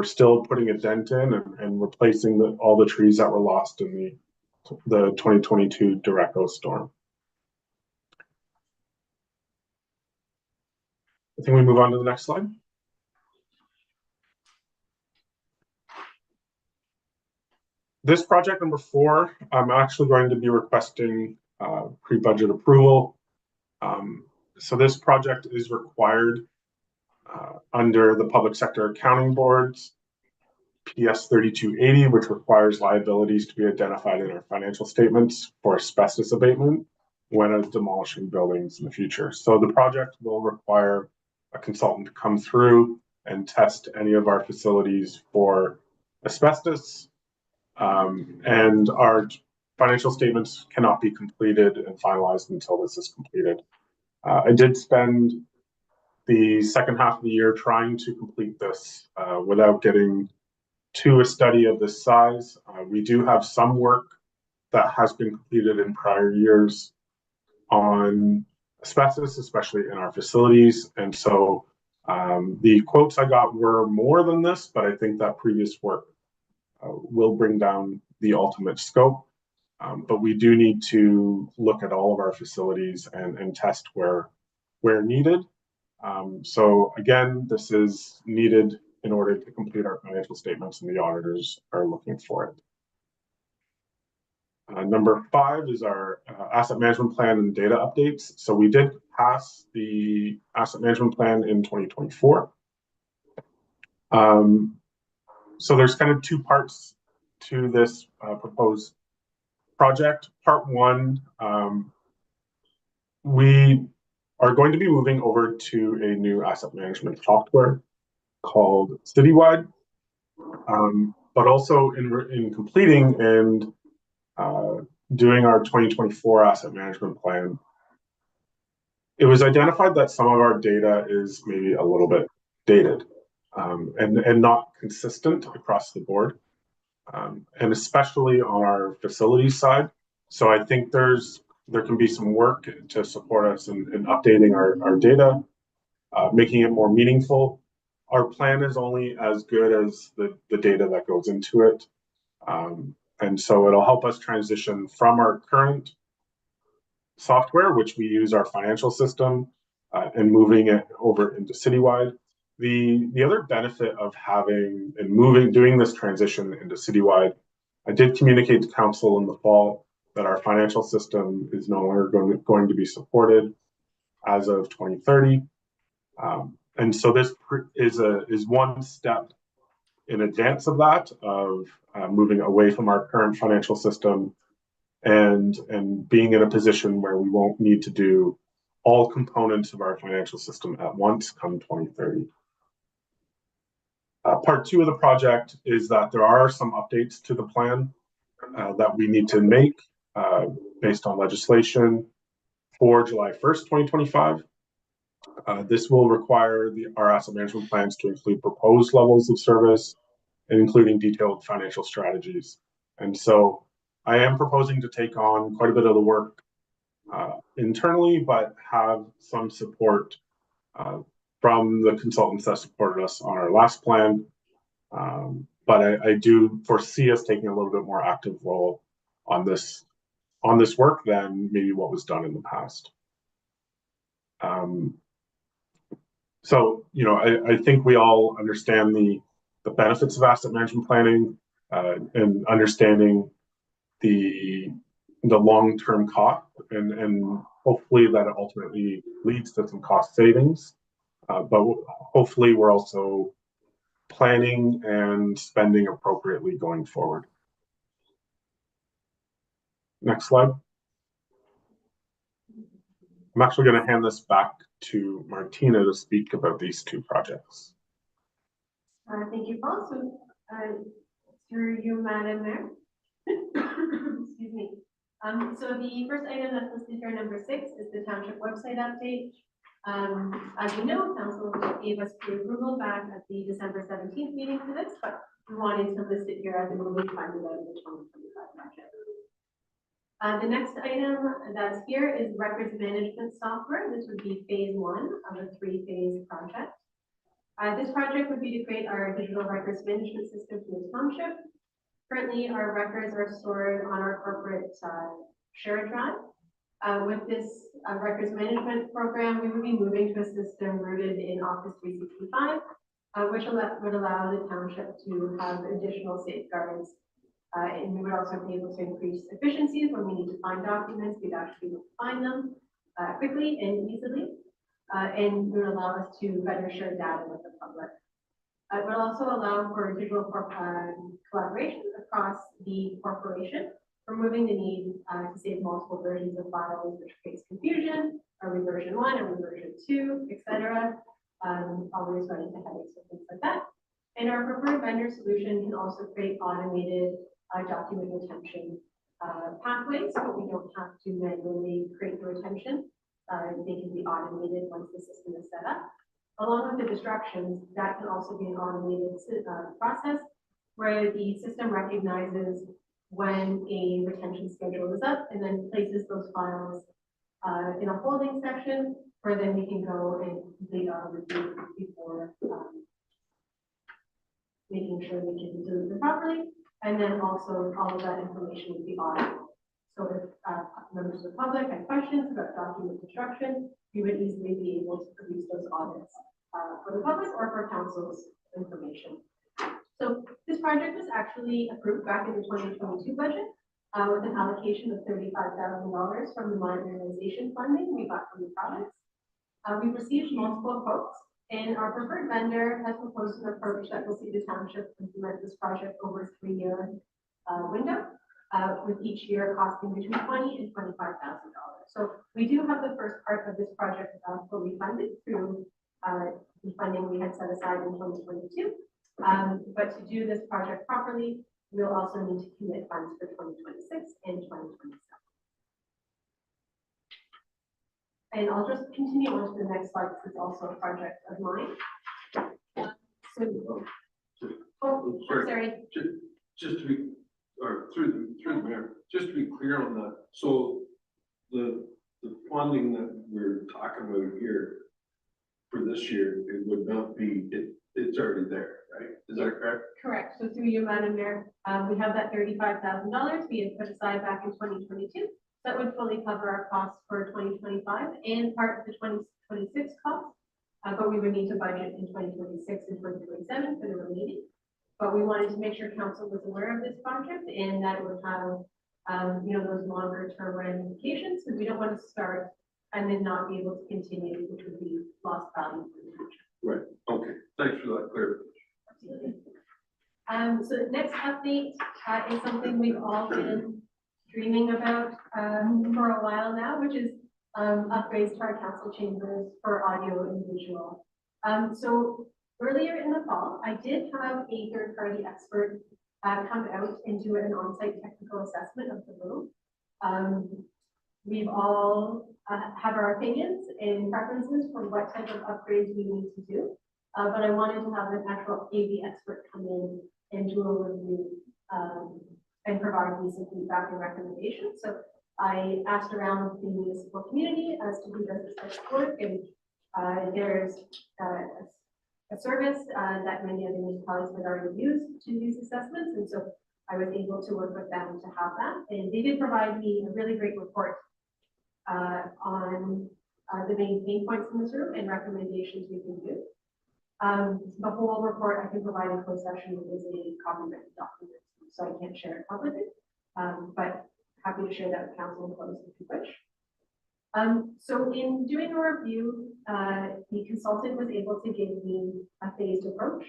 still putting a dent in and replacing all the trees that were lost in the 2022 Douro storm. I think we move on to the next slide. This project number 4, I'm actually going to be requesting pre-budget approval. So this project is required under the Public Sector Accounting Board's PS 3280, which requires liabilities to be identified in our financial statements for asbestos abatement when demolishing buildings in the future. So the project will require a consultant to come through and test any of our facilities for asbestos. And our financial statements cannot be completed and finalized until this is completed. I did spend the second half of the year trying to complete this without getting to a study of this size. We do have some work that has been completed in prior years on asbestos, especially in our facilities. And so the quotes I got were more than this, but I think that previous work will bring down the ultimate scope. But we do need to look at all of our facilities and test where needed. So again, this is needed in order to complete our financial statements, and the auditors are looking for it. Number 5 is our asset management plan and data updates. So we did pass the asset management plan in 2024. So there's kind of 2 parts to this proposed project. Part 1, we are going to be moving over to a new asset management software called Citywide, but also in completing and doing our 2024 asset management plan, it was identified that some of our data is maybe a little bit dated and not consistent across the board, and especially on our facilities side. So I think there can be some work to support us in updating our data, making it more meaningful. Our plan is only as good as the data that goes into it. And so it'll help us transition from our current software, which we use our financial system, and moving it over into Citywide. The other benefit of having and doing this transition into Citywide, I did communicate to council in the fall that our financial system is no longer going to be supported as of 2030. And so this is one step in advance of that, of moving away from our current financial system and being in a position where we won't need to do all components of our financial system at once come 2030. Part 2 of the project is that there are some updates to the plan that we need to make based on legislation for July 1st, 2025. This will require our asset management plans to include proposed levels of service, and including detailed financial strategies. And so I am proposing to take on quite a bit of the work internally, but have some support from the consultants that supported us on our last plan. But I do foresee us taking a little bit more active role on this work than maybe what was done in the past. So, you know, I think we all understand the benefits of asset management planning and understanding the long-term cost, and hopefully that ultimately leads to some cost savings. But hopefully we're also planning and spending appropriately going forward. Next slide. I'm actually going to hand this back to Martina to speak about these 2 projects. Thank you, Paul. So, through you, Madam Mayor. Excuse me. So the first item that's listed here, number 6, is the township website update. As you know, council gave us pre-approval back at the December 17th meeting for this, but we wanted to list it here as a moving funded out of the 2025 project. The next item that's here is records management software. This would be phase 1 of a 3-phase project. This project would be to create our digital records management system for the township. Currently, our records are stored on our corporate shared drive. With this records management program, we would be moving to a system rooted in Office 365, which would allow the township to have additional safeguards. And we would also be able to increase efficiencies when we need to find documents. We'd actually be able to find them quickly and easily, and would allow us to better share data with the public. It would also allow for digital collaboration across the corporation, removing the need to save multiple versions of files, which creates confusion. Are we version 1? Are we version 2, etc.? Always running into headaches with things like that. And our preferred vendor solution can also create automated document retention pathways, so we don't have to manually create the retention. They can be automated once the system is set up. Along with the instructions, that can also be an automated process where the system recognizes when a retention schedule is up and then places those files in a holding section where then we can go and complete our review before making sure we can delete them properly. And then also all of that information would be audited. So if members of the public had questions about document construction, we would easily be able to produce those audits for the public or for council's information. So this project was actually approved back in the 2022 budget with an allocation of $35,000 from the modernization funding we got from the province. We received multiple quotes, and our preferred vendor has proposed an approach that will see the township implement this project over a 3-year window, with each year costing between $20,000 and $25,000. So we do have the first part of this project fully funded through the funding we had set aside in 2022. But to do this project properly, we'll also need to commit funds for 2026 and 2027. And I'll just continue on to the next slide because it's also a project of mine. Sorry. Just to be, or through the mayor, just to be clear on that. So the funding that we're talking about here for this year, it would not be, it's already there, right? Is that correct? correct? Correct. So through you, Madam Mayor, we have that $35,000 we had put aside back in 2022. That would fully cover our costs for 2025 and part of the 2026 costs. But we would need to budget in 2026 and 2027 for the remaining. But we wanted to make sure council was aware of this project and that it would have, those longer term ramifications, because we don't want to start and then not be able to continue, which would be lost value for the future. Right, okay, thanks for that clarification. So the next update is something we've all been dreaming about for a while now, which is upgrades to our council chambers for audio and visual. So earlier in the fall, I did have a third-party expert come out and do an on-site technical assessment of the room. We've all have our opinions and preferences for what type of upgrades we need to do. But I wanted to have an actual AV expert come in and do a review and provide me some feedback and recommendations. So I asked around the municipal community as to who does this type of work, and there's a service that many other municipalities have already used to these assessments, and so I was able to work with them to have that, and they did provide me a really great report on the main pain points in this room and recommendations we can do. The whole report I can provide in closed session is a copyrighted document, so I can't share it publicly, but happy to share that with council in closed if you wish. So in doing a review, the consultant was able to give me a phased approach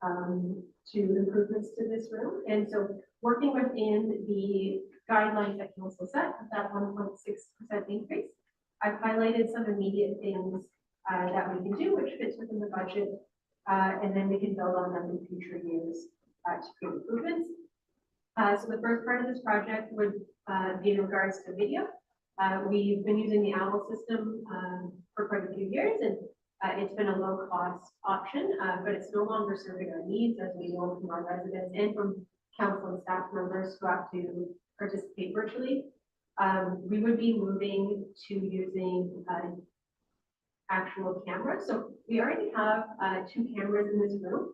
to improvements to this room. And so working within the guidelines that council set, that 1.6% increase, I've highlighted some immediate things that we can do, which fits within the budget, and then we can build on them in future years to create improvements. So the first part of this project would be in regards to video. We've been using the OWL system for quite a few years, and it's been a low-cost option, but it's no longer serving our needs, as we know from our residents and from council and staff members who have to participate virtually. We would be moving to using actual cameras. So we already have 2 cameras in this room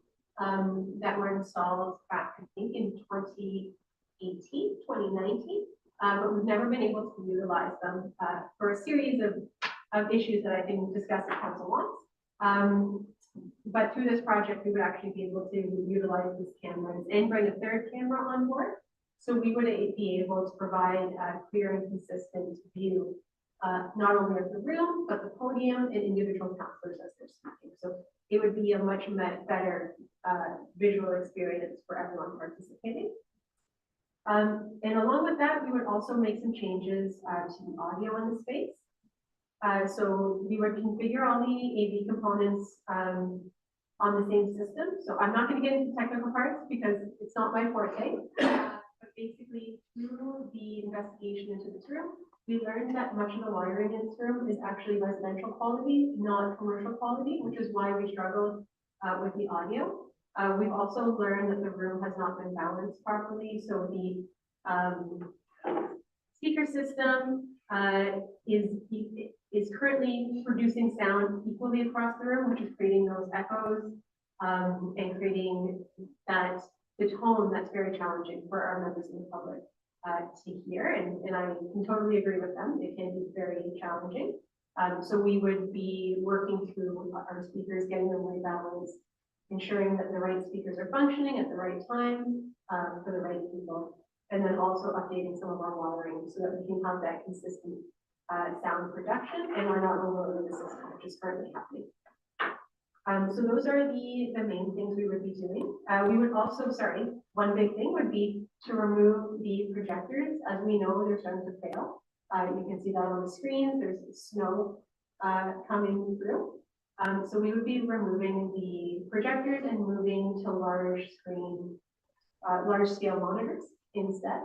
that were installed back, I think, in 2018, 2019. But we've never been able to utilize them for a series of issues that I can discuss at council once. But through this project, we would actually be able to utilize these cameras and bring a third camera on board. So we would be able to provide a clear and consistent view, not only of the room, but the podium and individual councilors as they're speaking. So it would be a much better visual experience for everyone participating. And along with that, we would also make some changes to the audio in the space. So we would configure all the AV components on the same system. So I'm not going to get into technical parts because it's not my forte. But basically, through the investigation into this room, we learned that much of the wiring in this room is actually residential quality, not commercial quality, which is why we struggled with the audio. We've also learned that the room has not been balanced properly. So the speaker system is currently producing sound equally across the room, which is creating those echoes and creating the tone that's very challenging for our members in the public to hear. And I can totally agree with them. It can be very challenging. So we would be working through our speakers, getting them rebalanced, ensuring that the right speakers are functioning at the right time for the right people, and then also updating some of our wiring so that we can have that consistent sound production and are not overloading the system, which is currently happening. So those are the main things we would be doing. We would also, one big thing would be to remove the projectors. As we know, they're starting to fail. You can see that on the screen. There's snow coming through. So we would be removing the projectors and moving to large scale monitors instead,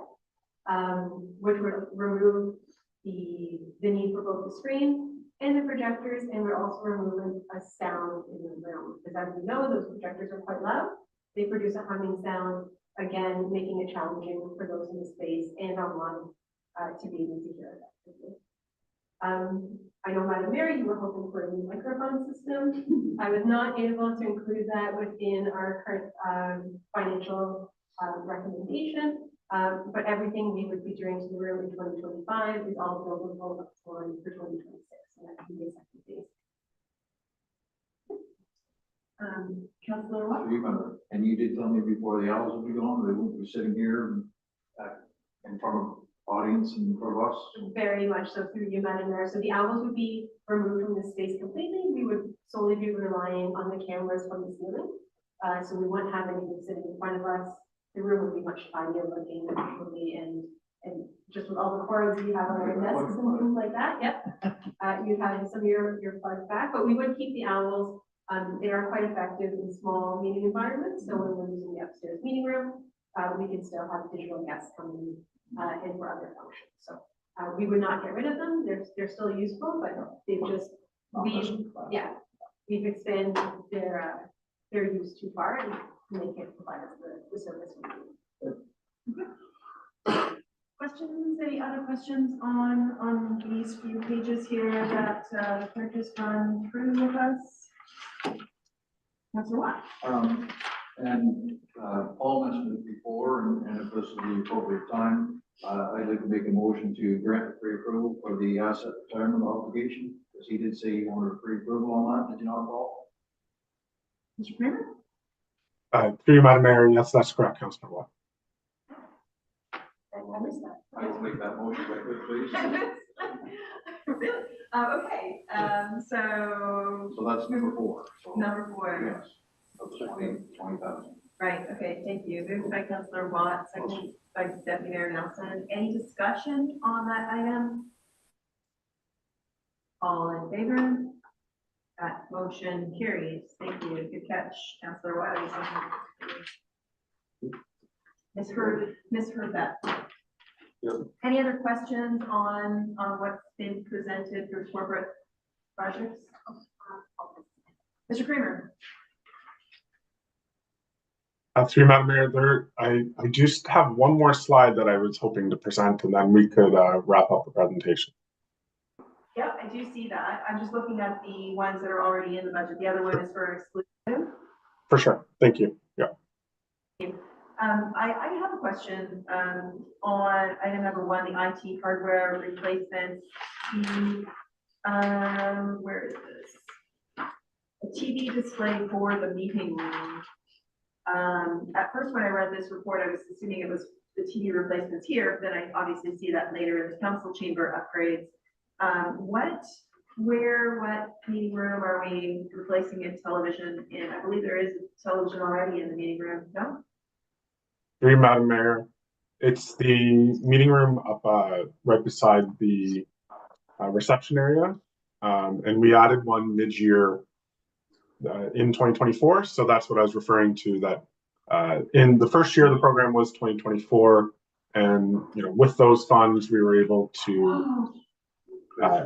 which would remove the need for both the screen and the projectors, and we're also removing a sound in the room. Because as we know, those projectors are quite loud. They produce a humming sound, again, making it challenging for those in the space and online to be able to hear effectively. I know, Madam Mayor, you were hoping for a new microphone system. I was not able to include that within our current financial recommendation. But everything we would be doing to the room in 2025 is all billable up for 2026, and that can be a second phase. Councillor Watt? And you did tell me before the owls will be gone, they won't be sitting here in front of audience and in front of us. Very much so, through you, Madam Mayor. So the owls would be removed from the space completely. We would solely be relying on the cameras from the ceiling. So we wouldn't have anything sitting in front of us. The room would be much funnier looking visually, and just with all the cords you have on our desks and things like that, yep. You'd have some of your plugs back, but we would keep the owls. They are quite effective in small meeting environments. So when we're using the upstairs meeting room, we can still have digital guests coming in for other functions. So we would not get rid of them. They're still useful, but they've just, we've expanded their use too far, and they can't provide us the service we need. Questions, any other questions on these few pages here that the clerk has gone through with us? Councillor Watt? Paul mentioned it before, and if this is the appropriate time, I'd like to make a motion to grant pre-approval for the asset retirement obligation, because he did say he wanted pre-approval on that, did you not, Paul? Mr. Kramer? Through you, Madam Mayor, yes, that's correct, Councillor Watt. I missed that. I will make that motion right quick, please. Really? Okay, so So that's number 4. So, number 4. yes, that's 20,000. Right, okay, thank you. Moved by Councillor Watt, second by Deputy Mayor Nelson. Any discussion on that item? All in favor? That motion carries. Thank you. Good catch, Councillor Watt. Misheard that. Yep. Any other questions on what's been presented for corporate projects? Mr. Kramer? Through you, Madam Mayor, I just have one more slide that I was hoping to present, and then we could wrap up the presentation. Yep, I do see that. I'm just looking at the ones that are already in the budget. The other one is for exclusion. For sure. Thank you. Yeah. I have a question on item number 1, the IT hardware replacements. Where is this? A TV display for the meeting room. At first, when I read this report, I was assuming it was the TV replacements here. Then I obviously see that later in the council chamber upgrades. What meeting room are we replacing a television in? I believe there is a television already in the meeting room. No? Through you, Madam Mayor, it's the meeting room up right beside the reception area, and we added one mid-year in 2024. So that's what I was referring to. That in the first year of the program was 2024, and with those funds we were able to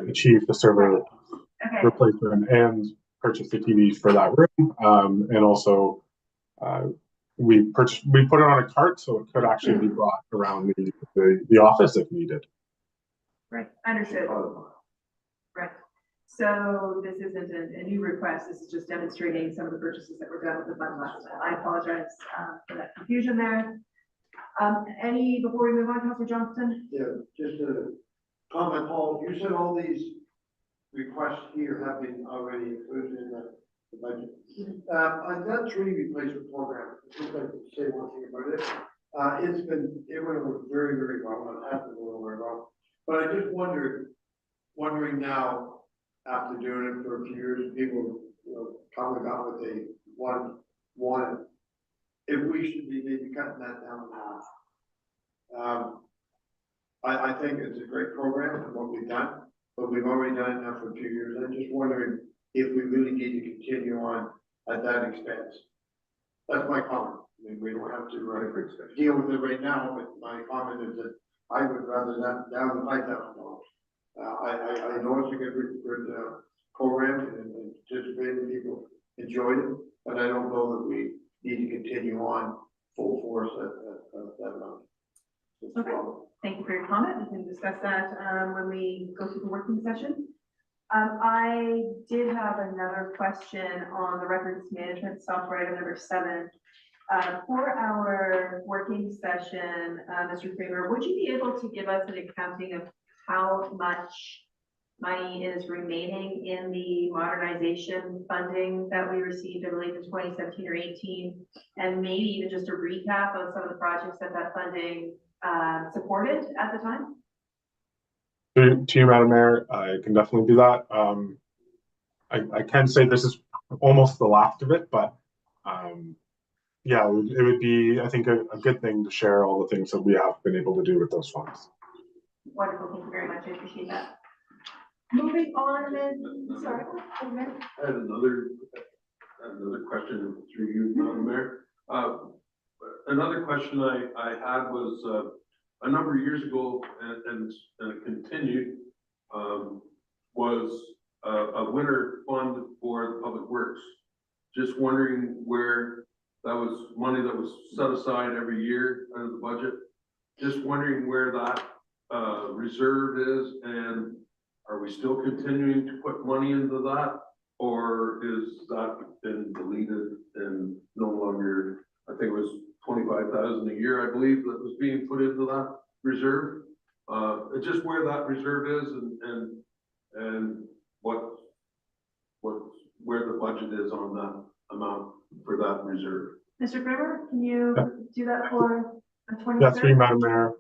achieve the server replacement and purchase the TVs for that room, and also. We put it on a cart so it could actually be brought around the office if needed. Right, understood. Right. So this isn't a new request. This is just demonstrating some of the purchases that were done with the fund last time. I apologize for that confusion there. Before we move on, Councillor Johnston? Yeah, just a comment, Paul, you said all these requests here have been already included in the budget. On that tree replacement program, just like to say one thing about it. It went over very, very well, it has been going very well. But I just wondering now, after doing it for a few years, people, coming out with a one, if we should be maybe cutting that down in half. I think it's a great program and what we've done, but we've already done it now for a few years. I'm just wondering if we really need to continue on at that expense. That's my comment. I mean, we don't have to deal with it right now, but my comment is that I would rather that down to $5,000. I know it's a good program and participating people enjoyed it, but I don't know that we need to continue on full force at that amount. Okay, thank you for your comment. We can discuss that when we go through the working session. I did have another question on the records management software, item number 7. For our working session, Mr. Kramer, would you be able to give us an accounting of how much money is remaining in the modernization funding that we received, I believe, in 2017 or 18? And maybe even just a recap of some of the projects that funding supported at the time? To you, Madam Mayor, I can definitely do that. I can say this is almost the last of it, but yeah, it would be, I think, a good thing to share all the things that we have been able to do with those funds. Wonderful, thank you very much, I appreciate that. Moving on then, sorry. I had another question through you, Madam Mayor. Another question I had was, a number of years ago, and it continued, was a winter fund for the public works. Just wondering where that was money that was set aside every year out of the budget. Just wondering where that reserve is, and are we still continuing to put money into that? Or is that been deleted and no longer, I think it was 25,000 a year, I believe, that was being put into that reserve. Just where that reserve is and where the budget is on that amount for that reserve. Mr. Kramer, can you do that for a 20? Yes, through you, Madam Mayor.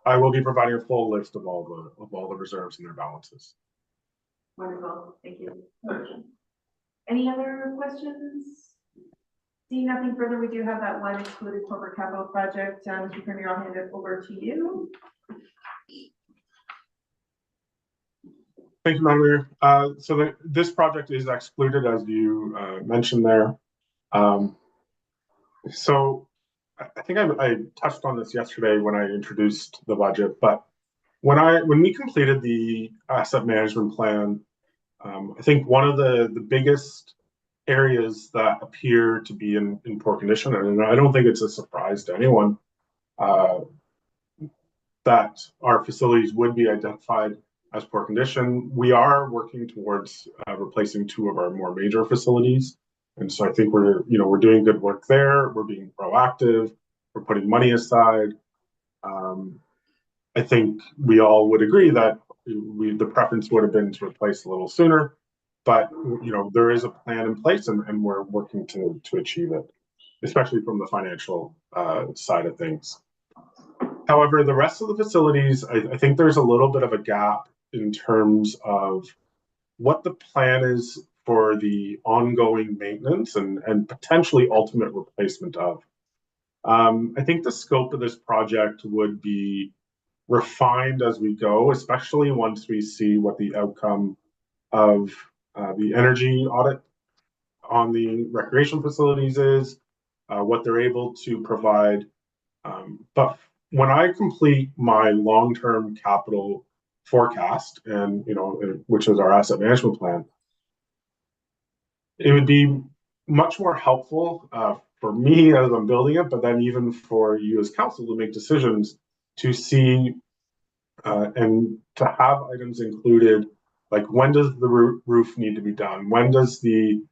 I will be providing a full list of all the reserves and their balances. Wonderful, thank you. Thanks. Any other questions? Seeing nothing further, we do have that one excluded corporate capital project. Mr. Premier, I'll hand it over to you. Thank you, Madam Mayor. So this project is excluded, as you mentioned there. So I think I touched on this yesterday when I introduced the budget, but when we completed the asset management plan, I think one of the biggest areas that appear to be in poor condition, and I don't think it's a surprise to anyone that our facilities would be identified as poor condition. We are working towards replacing 2 of our more major facilities, and so I think we're doing good work there. We're being proactive. We're putting money aside. I think we all would agree that the preference would have been to replace a little sooner, but there is a plan in place, and we're working to achieve it, especially from the financial side of things. However, the rest of the facilities, I think there's a little bit of a gap in terms of what the plan is for the ongoing maintenance and potentially ultimate replacement of. I think the scope of this project would be refined as we go, especially once we see what the outcome of the energy audit on the recreation facilities is, what they're able to provide. But when I complete my long-term capital forecast, and which is our asset management plan, it would be much more helpful for me as I'm building it, but then even for you as council to make decisions to see and to have items included, like when does the roof need to be done? When does the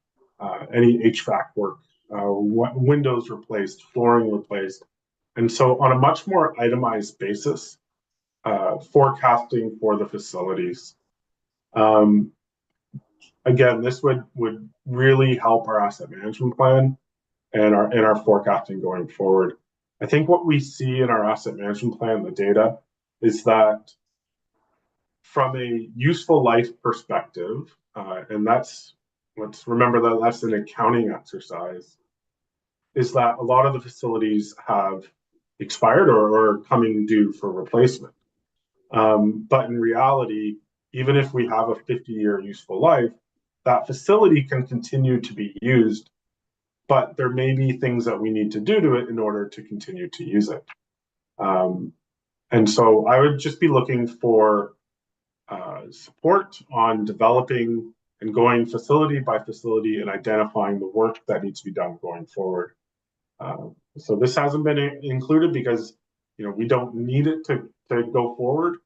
any HVAC work? Windows replaced, flooring replaced, and so on a much more itemized basis, forecasting for the facilities. Again, this would really help our asset management plan and our forecasting going forward. I think what we see in our asset management plan, the data, is that from a useful life perspective, and let's remember that that's an accounting exercise, is that a lot of the facilities have expired or are coming due for replacement. But in reality, even if we have a 50-year useful life, that facility can continue to be used, but there may be things that we need to do to it in order to continue to use it. And so I would just be looking for support on developing and going facility by facility and identifying the work that needs to be done going forward. So this hasn't been included because we don't need it to go forward,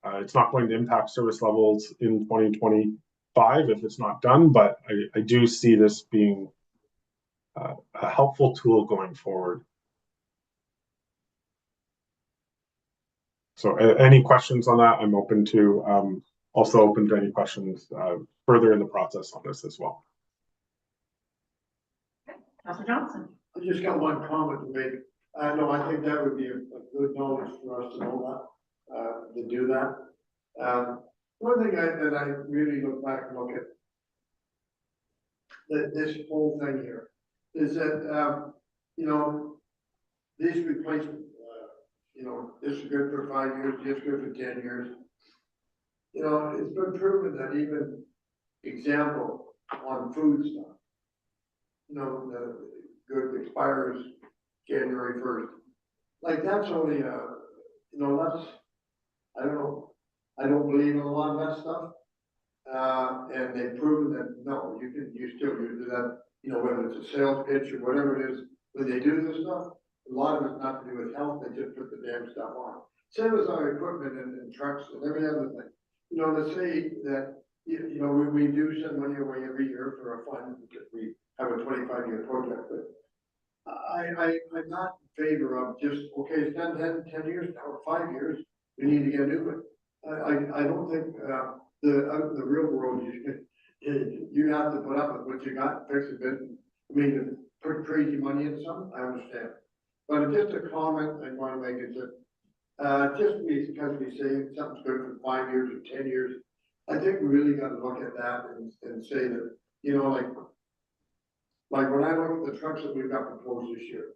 It's not going to impact service levels in 2025 if it's not done, but I do see this being a helpful tool going forward. So any questions on that? I'm open to, also open to any questions further in the process on this as well. Councilor Johnson. I just got one comment to make. No, I think that would be a good knowledge for us to know that, to do that. One thing that I really look back and look at this whole thing here is that, you know, this replacement, you know, this is good for 5 years, this is good for 10 years. You know, it's been proven that even example on food stuff, you know, the good expires January 1st. Like that's only you know, that's, I don't know, I don't believe in a lot of that stuff. And they've proven that, no, you still do that, you know, whether it's a sales pitch or whatever it is, when they do this stuff, a lot of it's not to do with health, they just put the damn stuff on. Same as our equipment and trucks and every other thing. You know, let's say that, you know, we do send money away every year for a fund because we have a 25-year project, but I'm not in favor of just, okay, it's done 10 years now, or 5 years, we need to get a new one. I don't think, out in the real world, you have to put up with what you got, fix it. I mean, put crazy money into something, I understand. But just a comment I want to make is that, just because we say something's good for 5 years or 10 years, I think we really got to look at that and say that, you know, like when I look at the trucks that we've got proposed this year,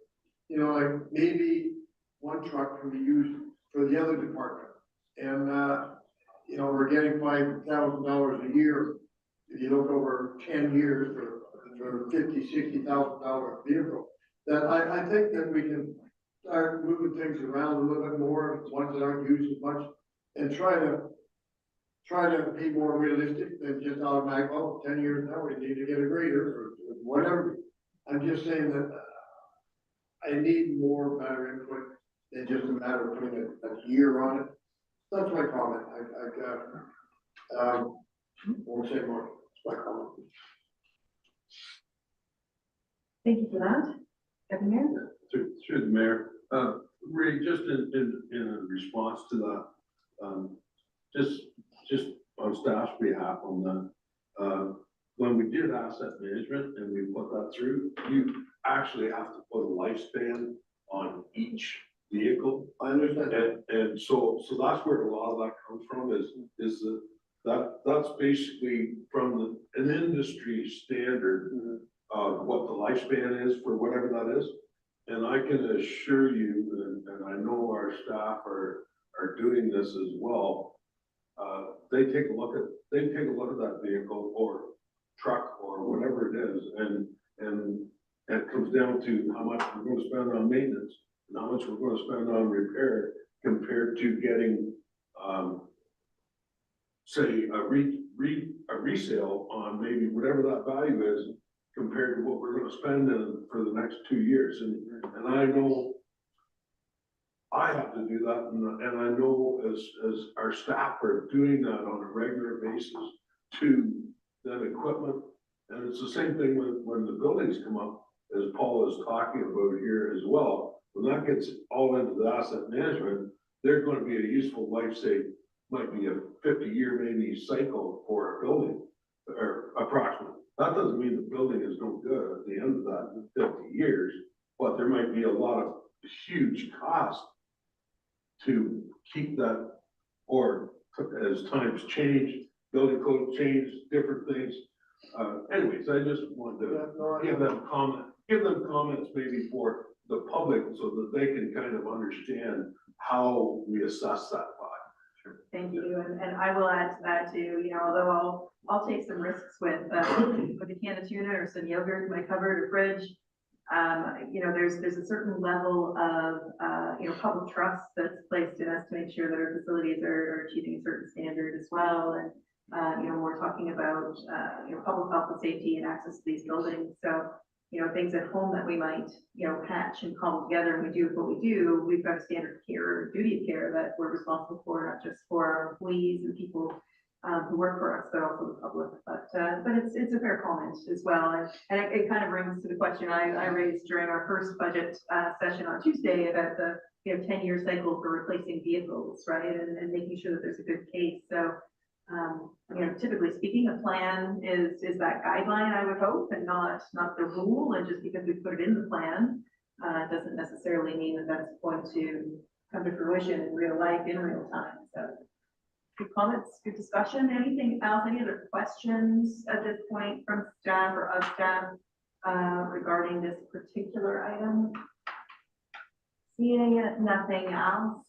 you know, like maybe one truck can be used for the other department. And, you know, we're getting $5,000 a year. If you look over 10 years for $50,000, $60,000 vehicle, that I think that we can start moving things around a little bit more, ones that aren't used as much, and try to be more realistic than just automatic, oh, 10 years now, we need to get a grader or whatever. I'm just saying that I need more better input than just a matter of putting a year on it. That's my comment. I won't say more. That's my comment. Thank you for that. Deputy Mayor? Through the mayor, Ray, just in response to that, just on staff's behalf on that, when we did asset management and we put that through, you actually have to put a lifespan on each vehicle. I understand that. And so that's where a lot of that comes from is that's basically from an industry standard of what the lifespan is for whatever that is. And I can assure you, and I know our staff are doing this as well. They take a look at that vehicle or truck or whatever it is, and it comes down to how much we're going to spend on maintenance and how much we're going to spend on repair compared to getting, say, a resale on maybe whatever that value is compared to what we're going to spend for the next 2 years. And I know I have to do that, and I know as our staff are doing that on a regular basis to that equipment. And it's the same thing when the buildings come up, as Paul is talking about here as well. When that gets all into the asset management, there's going to be a useful life, say, might be a 50-year maybe cycle for a building, or approximately. That doesn't mean the building is no good at the end of that 50 years, but there might be a lot of huge cost to keep that, or as times change, building code change, different things. Anyways, I just wanted to give them comments maybe for the public so that they can kind of understand how we assess that by. Thank you, and I will add to that too, you know, although I'll take some risks with a can of tuna or some yogurt in my cupboard or fridge. You know, there's a certain level of, you know, public trust that's placed in us to make sure that our facilities are achieving a certain standard as well. And, you know, we're talking about, you know, public health and safety and access to these buildings. So things at home that we might, patch and cobble together, and we do what we do, we've got a standard of care or duty of care that we're responsible for, not just for our employees and people who work for us, but also the public. But it's a fair comment as well. And it kind of brings to the question I raised during our first budget session on Tuesday about the 10-year cycle for replacing vehicles, right? And making sure that there's a good case. So, typically speaking, a plan is that guideline, I would hope, and not the rule. And just because we put it in the plan doesn't necessarily mean that that's going to come to fruition in real life, in real time. So good comments, good discussion. Anything else? Any other questions at this point from staff or of staff regarding this particular item? Seeing nothing else,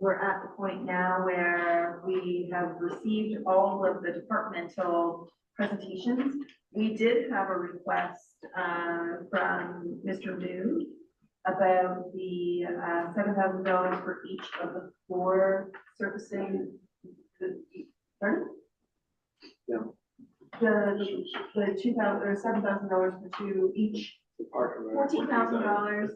we're at the point now where we have received all of the departmental presentations. We did have a request from Mr. Moon about the $7,000 for each of the 4 surfacing. Pardon? Yeah. The $2,000 or $7,000 for 2 each. $14,000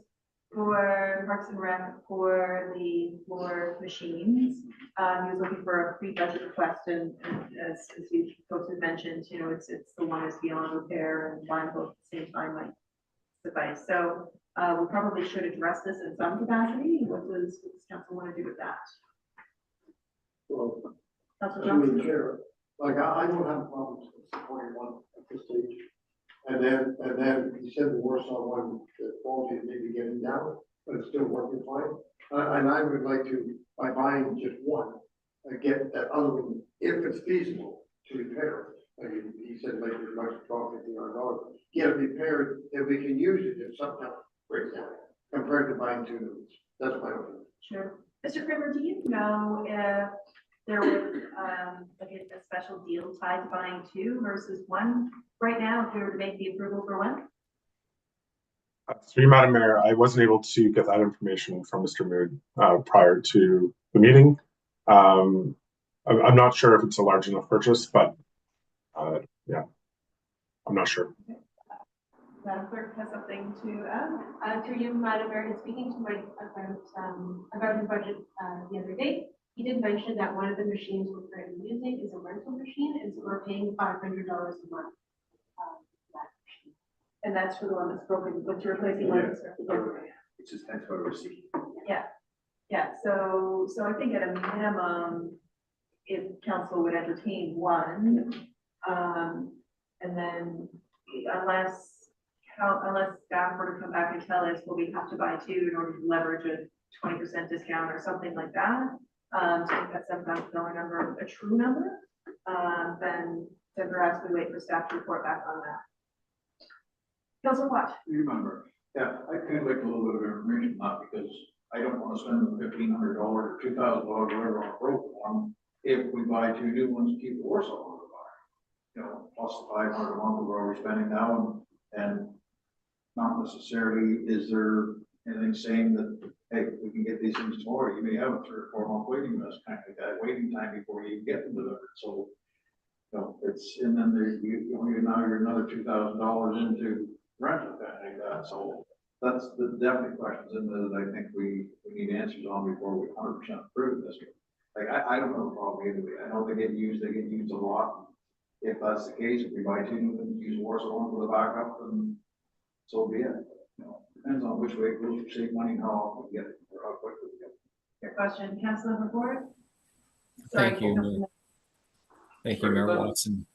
for Parks and Rec for the floor machines. He was looking for a pre-budget request, and as you folks have mentioned, it's the one is beyond repair, and buying both at the same time might suffice. So we probably should address this in some capacity. What does council want to do with that? Well, Councilor I mean, Johnson? Chair, like, I don't have problems with supporting one at this stage. And then you said the Warsaw one, the quality is maybe getting down, but it's still working fine. And I would like to, by buying just one, get that other one, if it's feasible, to repair it. Like he said, like as much as $1,250, get it repaired, if we can use it if something else breaks down, compared to buying 2 new ones. That's my opinion. Sure. Mr. Kramer, do you know if there was like a special deal tied to buying 2 versus 1 right now, if we were to make the approval for 1? Through Madam Mayor, I wasn't able to get that information from Mr. Mood prior to the meeting. I'm not sure if it's a large enough purchase, but yeah, I'm not sure. Madam Clerk has something to add. Through you, Madam Mayor, in speaking to Mike about his budget the other day, he did mention that one of the machines we're currently using is a rental machine, and so we're paying $500 a month. That machine. And that's for the one that's broken, what you're replacing one that's broken. It's just, that's what we're seeing. Yeah, so I think at a minimum, if council would entertain 1, and then unless staff were to come back and tell us, well, we have to buy 2 in order to leverage a 20% discount or something like that, to make that $7,000 number a true number, then perhaps we wait for staff to report back on that. Councilor Watt? Remember, yeah, I could like a little bit of information, not because I don't want to spend the $1,500 or $2,000, whatever, on a broken one. If we buy 2 new ones, keep the Warsaw one to buy. Plus the $500 a month we're already spending now, and not necessarily is there anything saying that, hey, we can get these things tomorrow. You may have a 3 or 4 month waiting list, kind of that waiting time before you get them delivered. So, it's, and then there, now you're another $2,000 into rental, kind of like that. So that's the definite questions in there that I think we need answers on before we 100% approve this. Like, I don't have a problem either way. I know they get used a lot. If that's the case, if we buy 2 new ones, use Warsaw one for the backup, then so be it. Depends on which way it goes to save money and how often we get it, or how quickly we get it. Your question, Councilor McCord? Thank you. Thank you, Mayor Watson.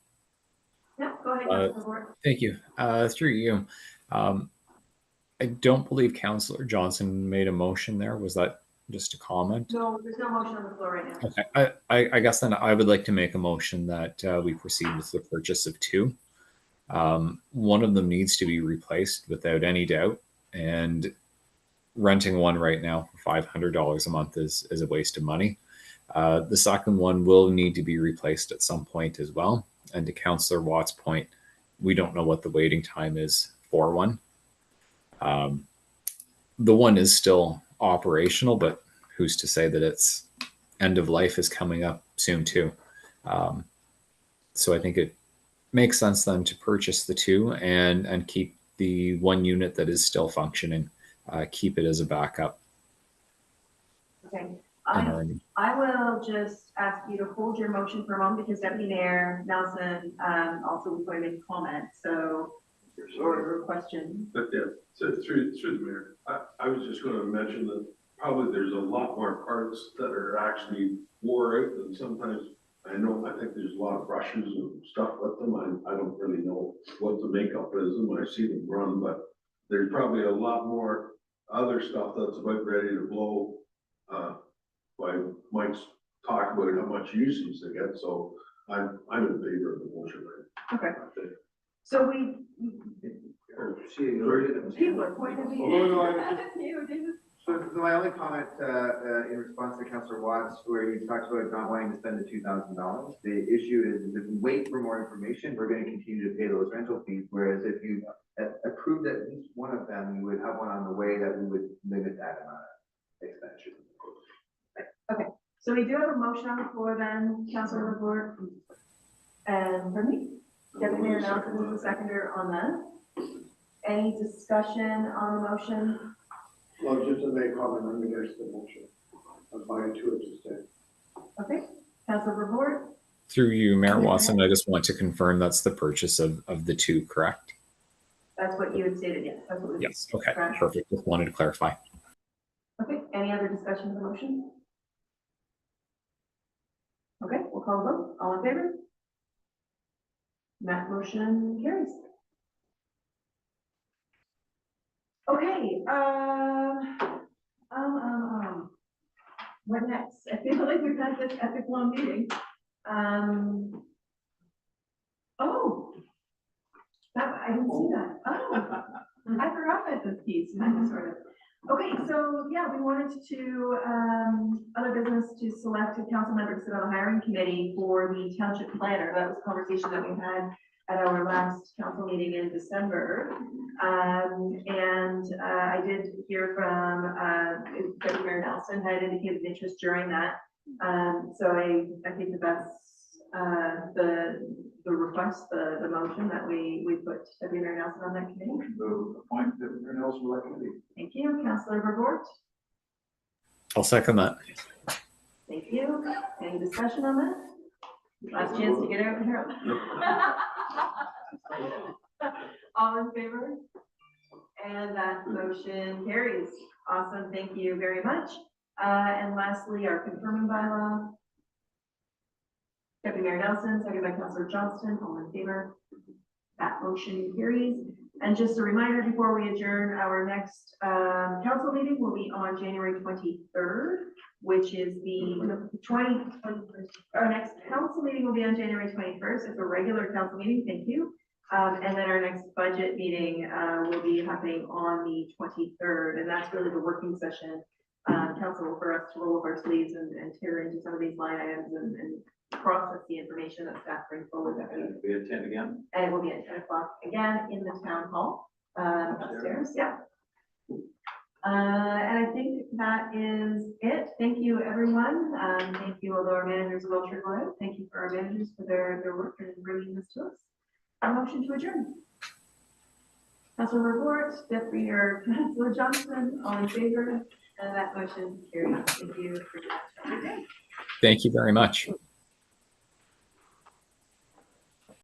Yeah, go ahead, Councilor McCord. Thank you. Through you. I don't believe Councilor Johnson made a motion there. Was that just a comment? No, there's no motion on the floor right now. Okay. I guess then I would like to make a motion that we proceed with the purchase of 2. One of them needs to be replaced without any doubt, and renting one right now for $500 a month is a waste of money. The second one will need to be replaced at some point as well. And to Councillor Watt's point, we don't know what the waiting time is for one. The one is still operational, but who's to say that its end of life is coming up soon too? So I think makes sense then to purchase the two and keep the one unit that is still functioning, keep it as a backup. Okay, in I our- I will just ask you to hold your motion for a moment because Deputy Mayor Nelson also was going to make a comment, so, or a question. But yeah, so through the mayor, I was just gonna mention that probably there's a lot more parts that are actually wore out than sometimes. I think there's a lot of brushes and stuff with them. I don't really know what the makeup is and when I see them run, but there's probably a lot more other stuff that's about ready to blow. By Mike's talk about how much usage they get, so I'm in favor of the motion. Okay. So we, She, people are pointing at me. Oh, no, I You, David. So my only comment, in response to Councillor Watts, where he talks about not wanting to spend the $2,000, the issue is if we wait for more information, we're going to continue to pay those rental fees, whereas if you approved at least one of them, you would have one on the way that we would limit that amount of expenditure. Okay, so we do have a motion on the floor then, Councilor LaFleur. And for me, Deputy Mayor Nelson is the seconder on that. Any discussion on the motion? Well, just to make comment, I'm against the motion. I'm buying two of instead. Okay, Councilor LaFleur? Through you, Mayor Watson, I just want to confirm that's the purchase of the two, correct? That's what you had stated, yes, that's what we. Yes. Okay, Correct. perfect. Just wanted to clarify. Okay, any other discussion of the motion? Okay, we'll call the vote. All in favor? That motion carries. Okay, what next? I feel like we've had this epic long meeting. Oh, that, I didn't see that. Oh, I forgot about this piece, kind of, sort of. Okay, so yeah, we wanted to, other business to select a council member to sit on the hiring committee for the township planner. That was a conversation that we had at our last council meeting in December. I did hear from, Deputy Mayor Nelson had indicated interest during that. So I think that that's, the request, the motion that we put Deputy Mayor Nelson on that committee. The point that Mayor Nelson would like to be. Thank you, Councillor Vervoort. I'll second that. Thank you. Any discussion on that? Last chance to get out here. All in favor? And that motion carries. Awesome, thank you very much. And lastly, our confirming bylaw. Deputy Mayor Nelson, second by Councillor Johnston, all in favor. That motion carries. And just a reminder before we adjourn, our next council meeting will be on January 23rd, which is the 21st. Our next council meeting will be on January 21st. It's a regular council meeting, thank you. And then our next budget meeting will be happening on the 23rd, and that's really the working session. Council for us to roll up our sleeves and tear into some of these line items and process the information that staff brings forward. That we We attend again. And it will be at 10 o'clock again in the town hall, upstairs, yeah. And I think that is it. Thank you, everyone. Thank you, although our managers will trickle out. Thank you for our managers for their work and bringing this to us. A motion to adjourn. Councilor Report, Deputy Mayor Councilor Johnson, all in favor, and that motion carries. Thank you for that. Thank you very much.